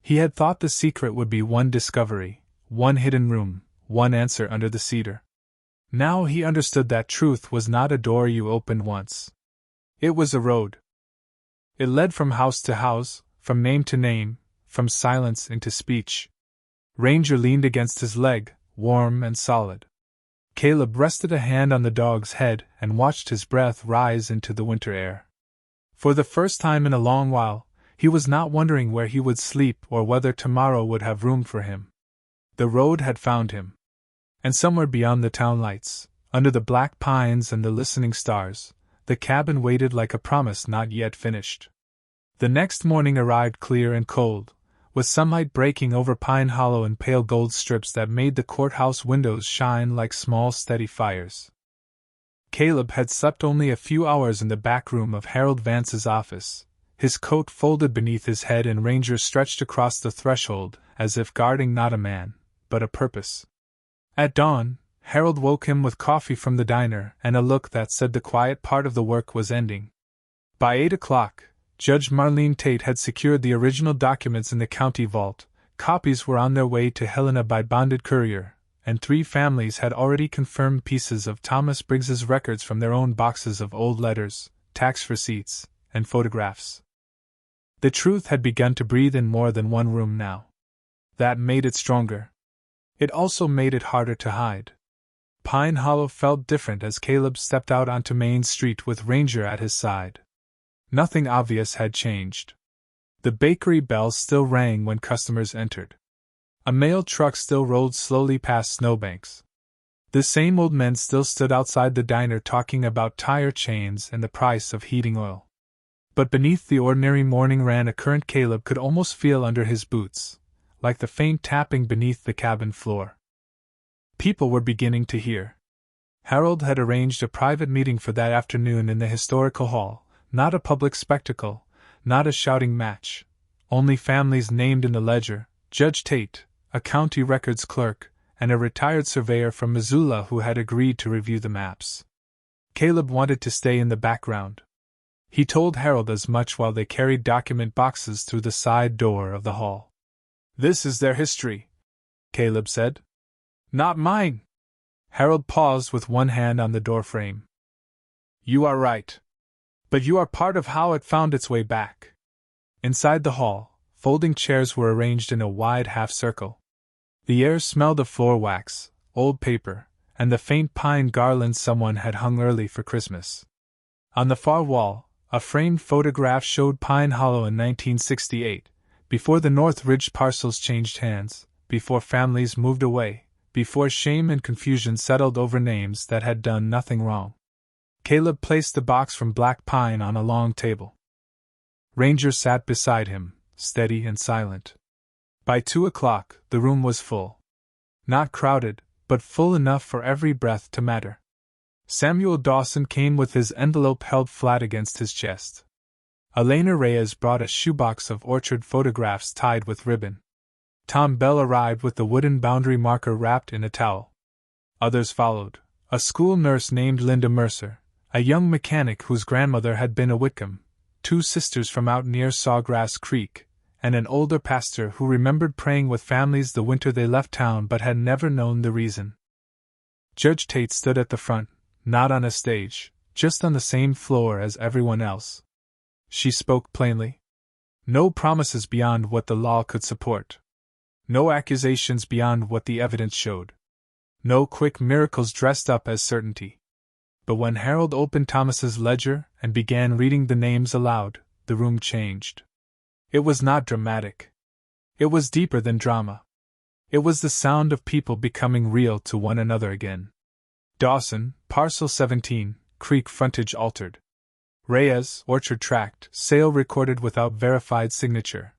A: He had thought the secret would be one discovery, one hidden room, one answer under the cedar. Now he understood that truth was not a door you opened once. It was a road. It led from house to house, from name to name, from silence into speech. Ranger leaned against his leg, warm and solid. Caleb rested a hand on the dog's head and watched his breath rise into the winter air. For the first time in a long while, he was not wondering where he would sleep or whether tomorrow would have room for him. The road had found him. And somewhere beyond the town lights, under the black pines and the listening stars, the cabin waited like a promise not yet finished. The next morning arrived clear and cold, with sunlight breaking over Pine Hollow in pale gold strips that made the courthouse windows shine like small steady fires. Caleb had slept only a few hours in the back room of Harold Vance's office, his coat folded beneath his head and Ranger stretched across the threshold, as if guarding not a man, but a purpose. At dawn, Harold woke him with coffee from the diner and a look that said the quiet part of the work was ending. By 8 o'clock, Judge Marlene Tate had secured the original documents in the county vault, copies were on their way to Helena by bonded courier, and 3 families had already confirmed pieces of Thomas Briggs's records from their own boxes of old letters, tax receipts, and photographs. The truth had begun to breathe in more than one room now. That made it stronger. It also made it harder to hide. Pine Hollow felt different as Caleb stepped out onto Main Street with Ranger at his side. Nothing obvious had changed. The bakery bell still rang when customers entered. A mail truck still rolled slowly past snowbanks. The same old men still stood outside the diner talking about tire chains and the price of heating oil. But beneath the ordinary morning ran a current Caleb could almost feel under his boots, like the faint tapping beneath the cabin floor. People were beginning to hear. Harold had arranged a private meeting for that afternoon in the historical hall, not a public spectacle, not a shouting match, only families named in the ledger, Judge Tate, a county records clerk, and a retired surveyor from Missoula who had agreed to review the maps. Caleb wanted to stay in the background. He told Harold as much while they carried document boxes through the side door of the hall. This is their history, Caleb said. Not mine. Harold paused with one hand on the doorframe. You are right. But you are part of how it found its way back. Inside the hall, folding chairs were arranged in a wide half-circle. The air smelled of floor wax, old paper, and the faint pine garlands someone had hung early for Christmas. On the far wall, a framed photograph showed Pine Hollow in 1968, before the North Ridge parcels changed hands, before families moved away, before shame and confusion settled over names that had done nothing wrong. Caleb placed the box from Black Pine on a long table. Ranger sat beside him, steady and silent. By 2 o'clock, the room was full. Not crowded, but full enough for every breath to matter. Samuel Dawson came with his envelope held flat against his chest. Elena Reyes brought a shoebox of orchard photographs tied with ribbon. Tom Bell arrived with the wooden boundary marker wrapped in a towel. Others followed, a school nurse named Linda Mercer, a young mechanic whose grandmother had been a Whitcomb, 2 sisters from out near Sawgrass Creek, and an older pastor who remembered praying with families the winter they left town but had never known the reason. Judge Tate stood at the front, not on a stage, just on the same floor as everyone else. She spoke plainly. No promises beyond what the law could support. No accusations beyond what the evidence showed. No quick miracles dressed up as certainty. But when Harold opened Thomas's ledger and began reading the names aloud, the room changed. It was not dramatic. It was deeper than drama. It was the sound of people becoming real to one another again. Dawson, parcel 17, creek frontage altered. Reyes, orchard tract, sale recorded without verified signature.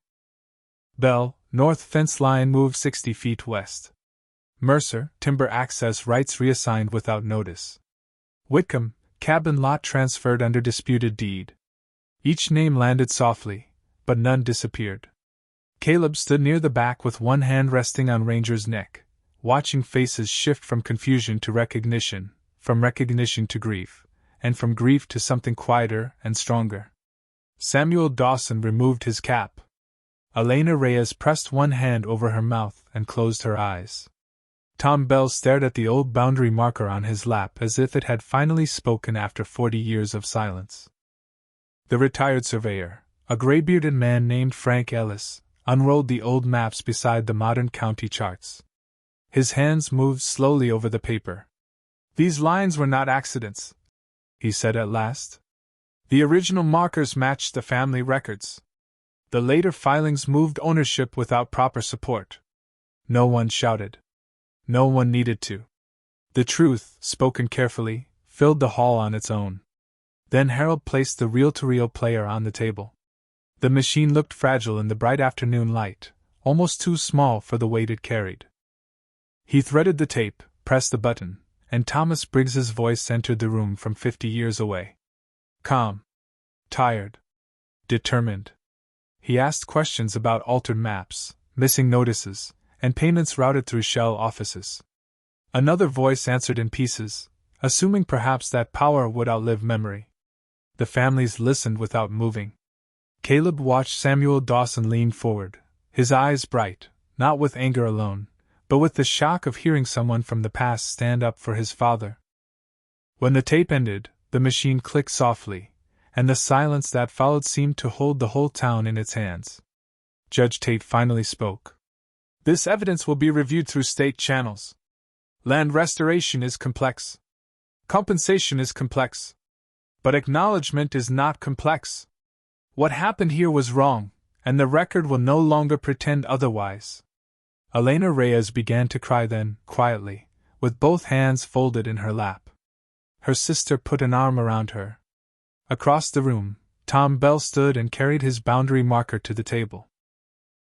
A: Bell, north fence line moved 60 feet west. Mercer, timber access rights reassigned without notice. Whitcomb, cabin lot transferred under disputed deed. Each name landed softly, but none disappeared. Caleb stood near the back with one hand resting on Ranger's neck, watching faces shift from confusion to recognition, from recognition to grief, and from grief to something quieter and stronger. Samuel Dawson removed his cap. Elena Reyes pressed one hand over her mouth and closed her eyes. Tom Bell stared at the old boundary marker on his lap as if it had finally spoken after 40 years of silence. The retired surveyor, a gray-bearded man named Frank Ellis, unrolled the old maps beside the modern county charts. His hands moved slowly over the paper. "These lines were not accidents," he said at last. "The original markers matched the family records. The later filings moved ownership without proper support." No one shouted. No one needed to. The truth, spoken carefully, filled the hall on its own. Then Harold placed the reel-to-reel player on the table. The machine looked fragile in the bright afternoon light, almost too small for the weight it carried. He threaded the tape, pressed the button, and Thomas Briggs's voice entered the room from 50 years away. Calm. Tired. Determined. He asked questions about altered maps, missing notices, and payments routed through shell offices. Another voice answered in pieces, assuming perhaps that power would outlive memory. The families listened without moving. Caleb watched Samuel Dawson lean forward, his eyes bright, not with anger alone, but with the shock of hearing someone from the past stand up for his father. When the tape ended, the machine clicked softly, and the silence that followed seemed to hold the whole town in its hands. Judge Tate finally spoke. "This evidence will be reviewed through state channels. Land restoration is complex. Compensation is complex. But acknowledgement is not complex. What happened here was wrong, and the record will no longer pretend otherwise." Elena Reyes began to cry then, quietly, with both hands folded in her lap. Her sister put an arm around her. Across the room, Tom Bell stood and carried his boundary marker to the table.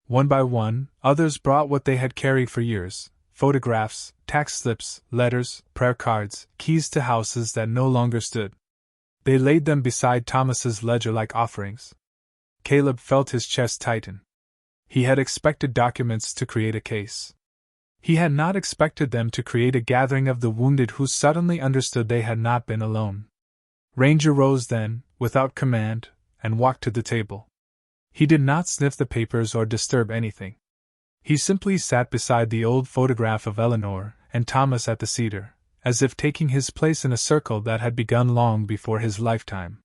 A: One by one, others brought what they had carried for years: photographs, tax slips, letters, prayer cards, keys to houses that no longer stood. They laid them beside Thomas's ledger like offerings. Caleb felt his chest tighten. He had expected documents to create a case. He had not expected them to create a gathering of the wounded who suddenly understood they had not been alone. Ranger rose then, without command, and walked to the table. He did not sniff the papers or disturb anything. He simply sat beside the old photograph of Eleanor and Thomas at the cedar, as if taking his place in a circle that had begun long before his lifetime.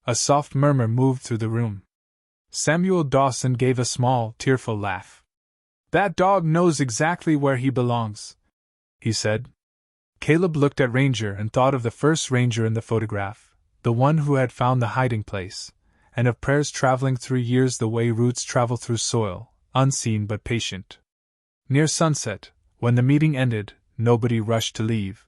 A: A soft murmur moved through the room. Samuel Dawson gave a small, tearful laugh. "That dog knows exactly where he belongs," he said. Caleb looked at Ranger and thought of the first ranger in the photograph, the one who had found the hiding place, and of prayers traveling through years the way roots travel through soil, unseen but patient. Near sunset, when the meeting ended, nobody rushed to leave.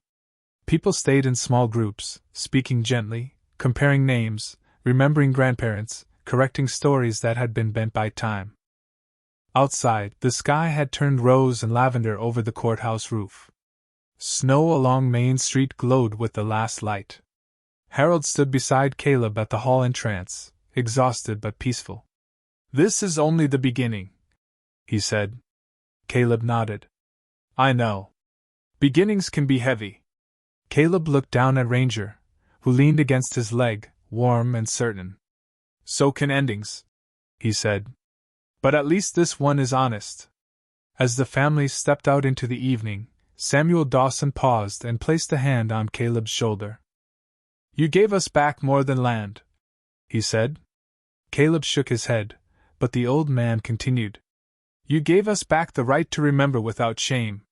A: People stayed in small groups, speaking gently, comparing names, remembering grandparents, correcting stories that had been bent by time. Outside, the sky had turned rose and lavender over the courthouse roof. Snow along Main Street glowed with the last light. Harold stood beside Caleb at the hall entrance, exhausted but peaceful. "This is only the beginning," he said. Caleb nodded. "I know. Beginnings can be heavy." Caleb looked down at Ranger, who leaned against his leg, warm and certain. "So can endings," he said. "But at least this one is honest." As the family stepped out into the evening, Samuel Dawson paused and placed a hand on Caleb's shoulder. "You gave us back more than land," he said. Caleb shook his head, but the old man continued. "You gave us back the right to remember without shame."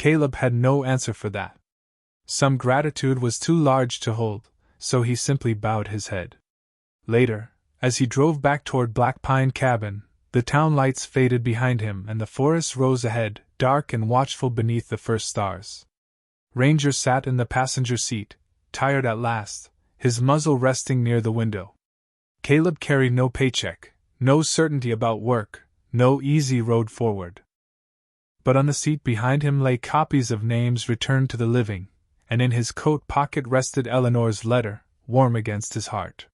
A: Caleb had no answer for that. Some gratitude was too large to hold, so he simply bowed his head. Later, as he drove back toward Black Pine Cabin, the town lights faded behind him and the forest rose ahead, dark and watchful beneath the first stars. Ranger sat in the passenger seat, tired at last, his muzzle resting near the window. Caleb carried no paycheck, no certainty about work, no easy road forward. But on the seat behind him lay copies of names returned to the living, and in his coat pocket rested Eleanor's letter, warm against his heart.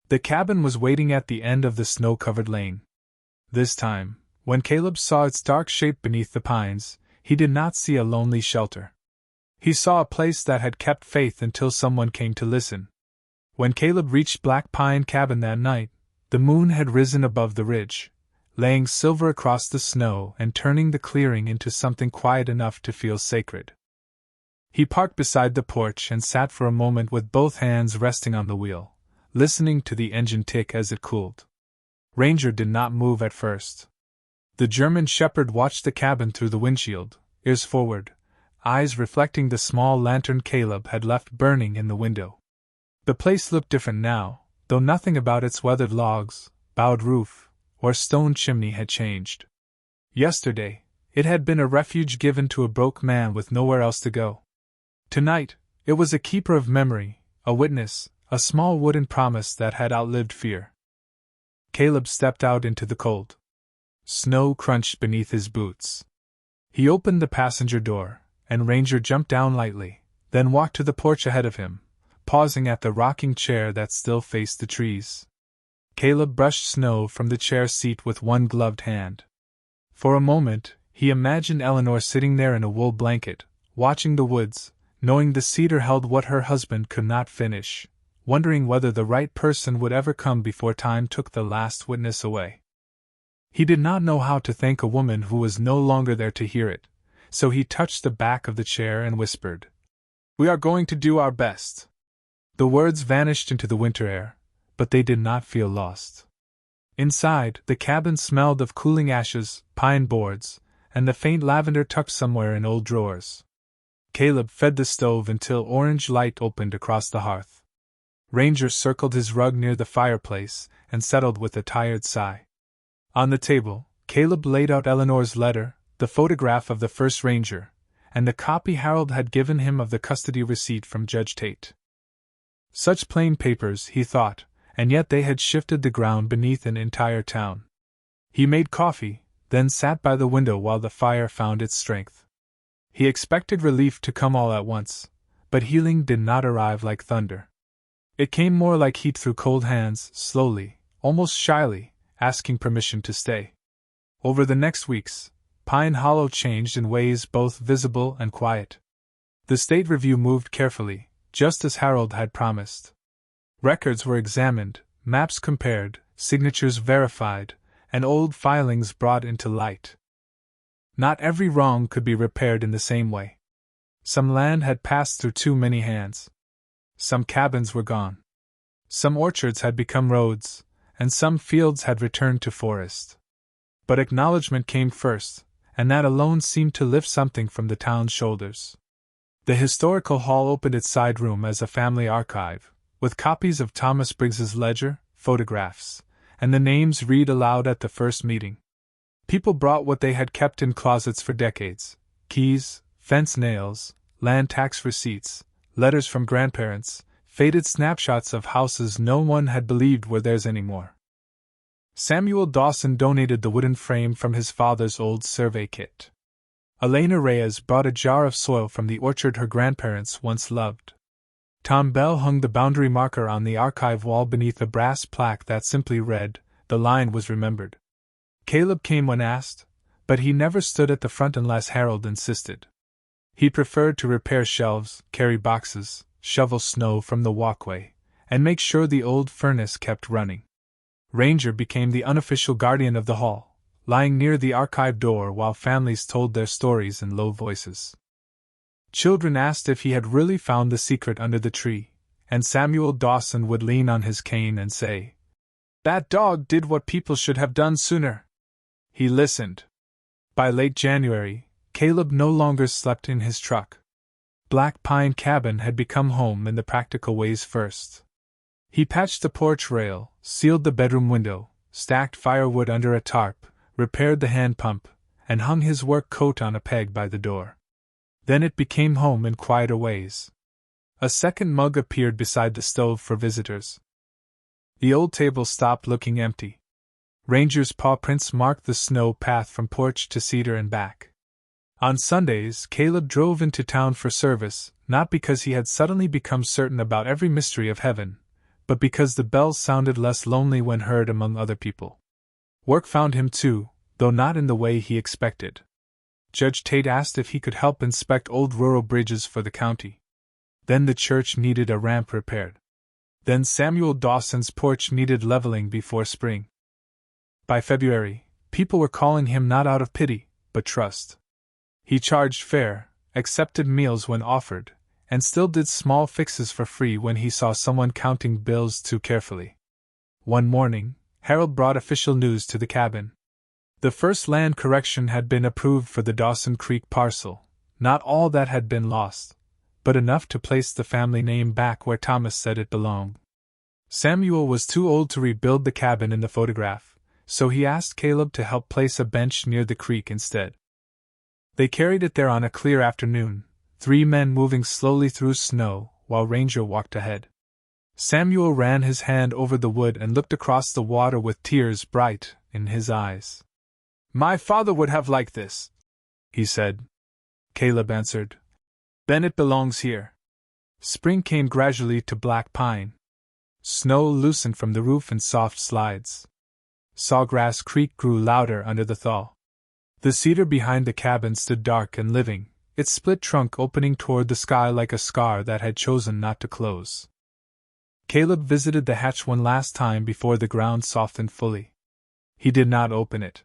A: The cabin was waiting at the end of the snow-covered lane. This time, when Caleb saw its dark shape beneath the pines, he did not see a lonely shelter. He saw a place that had kept faith until someone came to listen. When Caleb reached Black Pine Cabin that night, the moon had risen above the ridge, laying silver across the snow and turning the clearing into something quiet enough to feel sacred. He parked beside the porch and sat for a moment with both hands resting on the wheel, listening to the engine tick as it cooled. Ranger did not move at first. The German shepherd watched the cabin through the windshield, ears forward, eyes reflecting the small lantern Caleb had left burning in the window. The place looked different now, though nothing about its weathered logs, bowed roof, or stone chimney had changed. Yesterday, it had been a refuge given to a broke man with nowhere else to go. Tonight, it was a keeper of memory, a witness, a small wooden promise that had outlived fear. Caleb stepped out into the cold. Snow crunched beneath his boots. He opened the passenger door, and Ranger jumped down lightly, then walked to the porch ahead of him, pausing at the rocking chair that still faced the trees. Caleb brushed snow from the chair seat with one gloved hand. For a moment, he imagined Eleanor sitting there in a wool blanket, watching the woods, knowing the cedar held what her husband could not finish, wondering whether the right person would ever come before time took the last witness away. He did not know how to thank a woman who was no longer there to hear it, so he touched the back of the chair and whispered, "We are going to do our best." The words vanished into the winter air, but they did not feel lost. Inside, the cabin smelled of cooling ashes, pine boards, and the faint lavender tucked somewhere in old drawers. Caleb fed the stove until orange light opened across the hearth. Ranger circled his rug near the fireplace and settled with a tired sigh. On the table, Caleb laid out Eleanor's letter, the photograph of the first ranger, and the copy Harold had given him of the custody receipt from Judge Tate. Such plain papers, he thought, and yet they had shifted the ground beneath an entire town. He made coffee, then sat by the window while the fire found its strength. He expected relief to come all at once, but healing did not arrive like thunder. It came more like heat through cold hands, slowly, almost shyly, asking permission to stay. Over the next weeks, Pine Hollow changed in ways both visible and quiet. The State Review moved carefully, just as Harold had promised. Records were examined, maps compared, signatures verified, and old filings brought into light. Not every wrong could be repaired in the same way. Some land had passed through too many hands. Some cabins were gone. Some orchards had become roads, and some fields had returned to forest. But acknowledgement came first, and that alone seemed to lift something from the town's shoulders. The historical hall opened its side room as a family archive, with copies of Thomas Briggs's ledger, photographs, and the names read aloud at the first meeting. People brought what they had kept in closets for decades: keys, fence nails, land tax receipts, letters from grandparents, faded snapshots of houses no one had believed were theirs anymore. Samuel Dawson donated the wooden frame from his father's old survey kit. Elena Reyes brought a jar of soil from the orchard her grandparents once loved. Tom Bell hung the boundary marker on the archive wall beneath a brass plaque that simply read, "The line was remembered." Caleb came when asked, but he never stood at the front unless Harold insisted. He preferred to repair shelves, carry boxes, shovel snow from the walkway, and make sure the old furnace kept running. Ranger became the unofficial guardian of the hall, lying near the archive door while families told their stories in low voices. Children asked if he had really found the secret under the tree, and Samuel Dawson would lean on his cane and say, "That dog did what people should have done sooner." He listened. By late January, Caleb no longer slept in his truck. Black Pine Cabin had become home in the practical ways first. He patched the porch rail, sealed the bedroom window, stacked firewood under a tarp, repaired the hand pump, and hung his work coat on a peg by the door. Then it became home in quieter ways. A second mug appeared beside the stove for visitors. The old table stopped looking empty. Ranger's paw prints marked the snow path from porch to cedar and back. On Sundays, Caleb drove into town for service, not because he had suddenly become certain about every mystery of heaven, but because the bells sounded less lonely when heard among other people. Work found him too, though not in the way he expected. Judge Tate asked if he could help inspect old rural bridges for the county. Then the church needed a ramp repaired. Then Samuel Dawson's porch needed leveling before spring. By February, people were calling him not out of pity, but trust. He charged fare, accepted meals when offered, and still did small fixes for free when he saw someone counting bills too carefully. One morning, Harold brought official news to the cabin. The first land correction had been approved for the Dawson Creek parcel, not all that had been lost, but enough to place the family name back where Thomas said it belonged. Samuel was too old to rebuild the cabin in the photograph, so he asked Caleb to help place a bench near the creek instead. They carried it there on a clear afternoon, 3 men moving slowly through snow, while Ranger walked ahead. Samuel ran his hand over the wood and looked across the water with tears bright in his eyes. "My father would have liked this," he said. Caleb answered, "Then it belongs here." Spring came gradually to Black Pine. Snow loosened from the roof in soft slides. Sawgrass Creek grew louder under the thaw. The cedar behind the cabin stood dark and living, its split trunk opening toward the sky like a scar that had chosen not to close. Caleb visited the hatch one last time before the ground softened fully. He did not open it.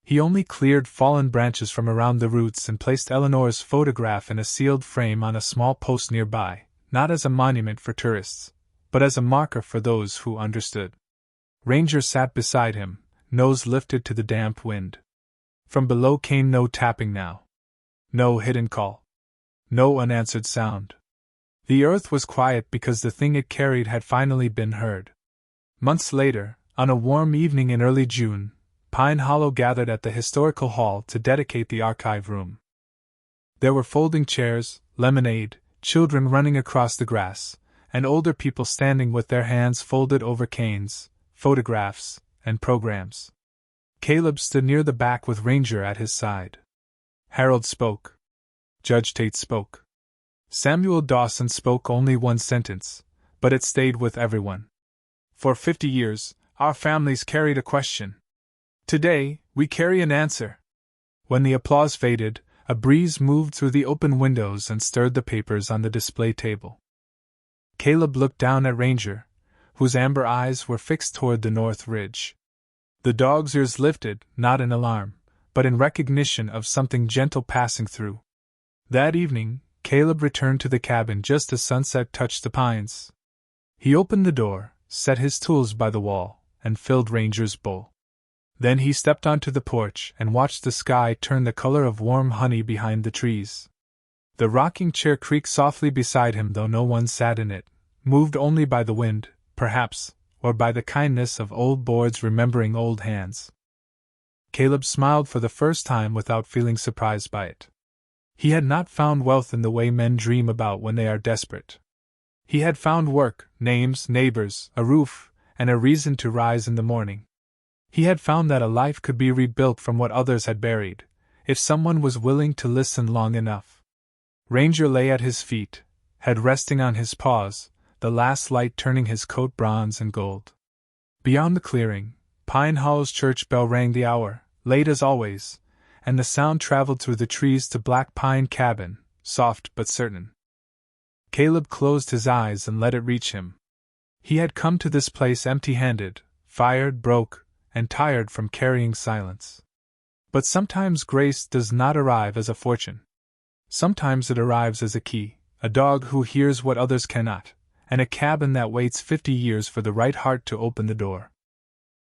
A: He only cleared fallen branches from around the roots and placed Eleanor's photograph in a sealed frame on a small post nearby, not as a monument for tourists, but as a marker for those who understood. Ranger sat beside him, nose lifted to the damp wind. From below came no tapping now. No hidden call. No unanswered sound. The earth was quiet because the thing it carried had finally been heard. Months later, on a warm evening in early June, Pine Hollow gathered at the Historical Hall to dedicate the archive room. There were folding chairs, lemonade, children running across the grass, and older people standing with their hands folded over canes, photographs, and programs. Caleb stood near the back with Ranger at his side. Harold spoke. Judge Tate spoke. Samuel Dawson spoke only one sentence, but it stayed with everyone. For 50 years, our families carried a question. Today, we carry an answer. When the applause faded, a breeze moved through the open windows and stirred the papers on the display table. Caleb looked down at Ranger, whose amber eyes were fixed toward the north ridge. The dog's ears lifted, not in alarm, but in recognition of something gentle passing through. That evening, Caleb returned to the cabin just as sunset touched the pines. He opened the door, set his tools by the wall, and filled Ranger's bowl. Then he stepped onto the porch and watched the sky turn the color of warm honey behind the trees. The rocking chair creaked softly beside him, though no one sat in it, moved only by the wind, perhaps, or by the kindness of old boards remembering old hands. Caleb smiled for the first time without feeling surprised by it. He had not found wealth in the way men dream about when they are desperate. He had found work, names, neighbors, a roof, and a reason to rise in the morning. He had found that a life could be rebuilt from what others had buried, if someone was willing to listen long enough. Ranger lay at his feet, head resting on his paws, the last light turning his coat bronze and gold. Beyond the clearing, Pine Hollow's church bell rang the hour, late as always, and the sound traveled through the trees to Black Pine Cabin, soft but certain. Caleb closed his eyes and let it reach him. He had come to this place empty-handed, fired, broke, and tired from carrying silence. But sometimes grace does not arrive as a fortune. Sometimes it arrives as a key, a dog who hears what others cannot, and a cabin that waits 50 years for the right heart to open the door.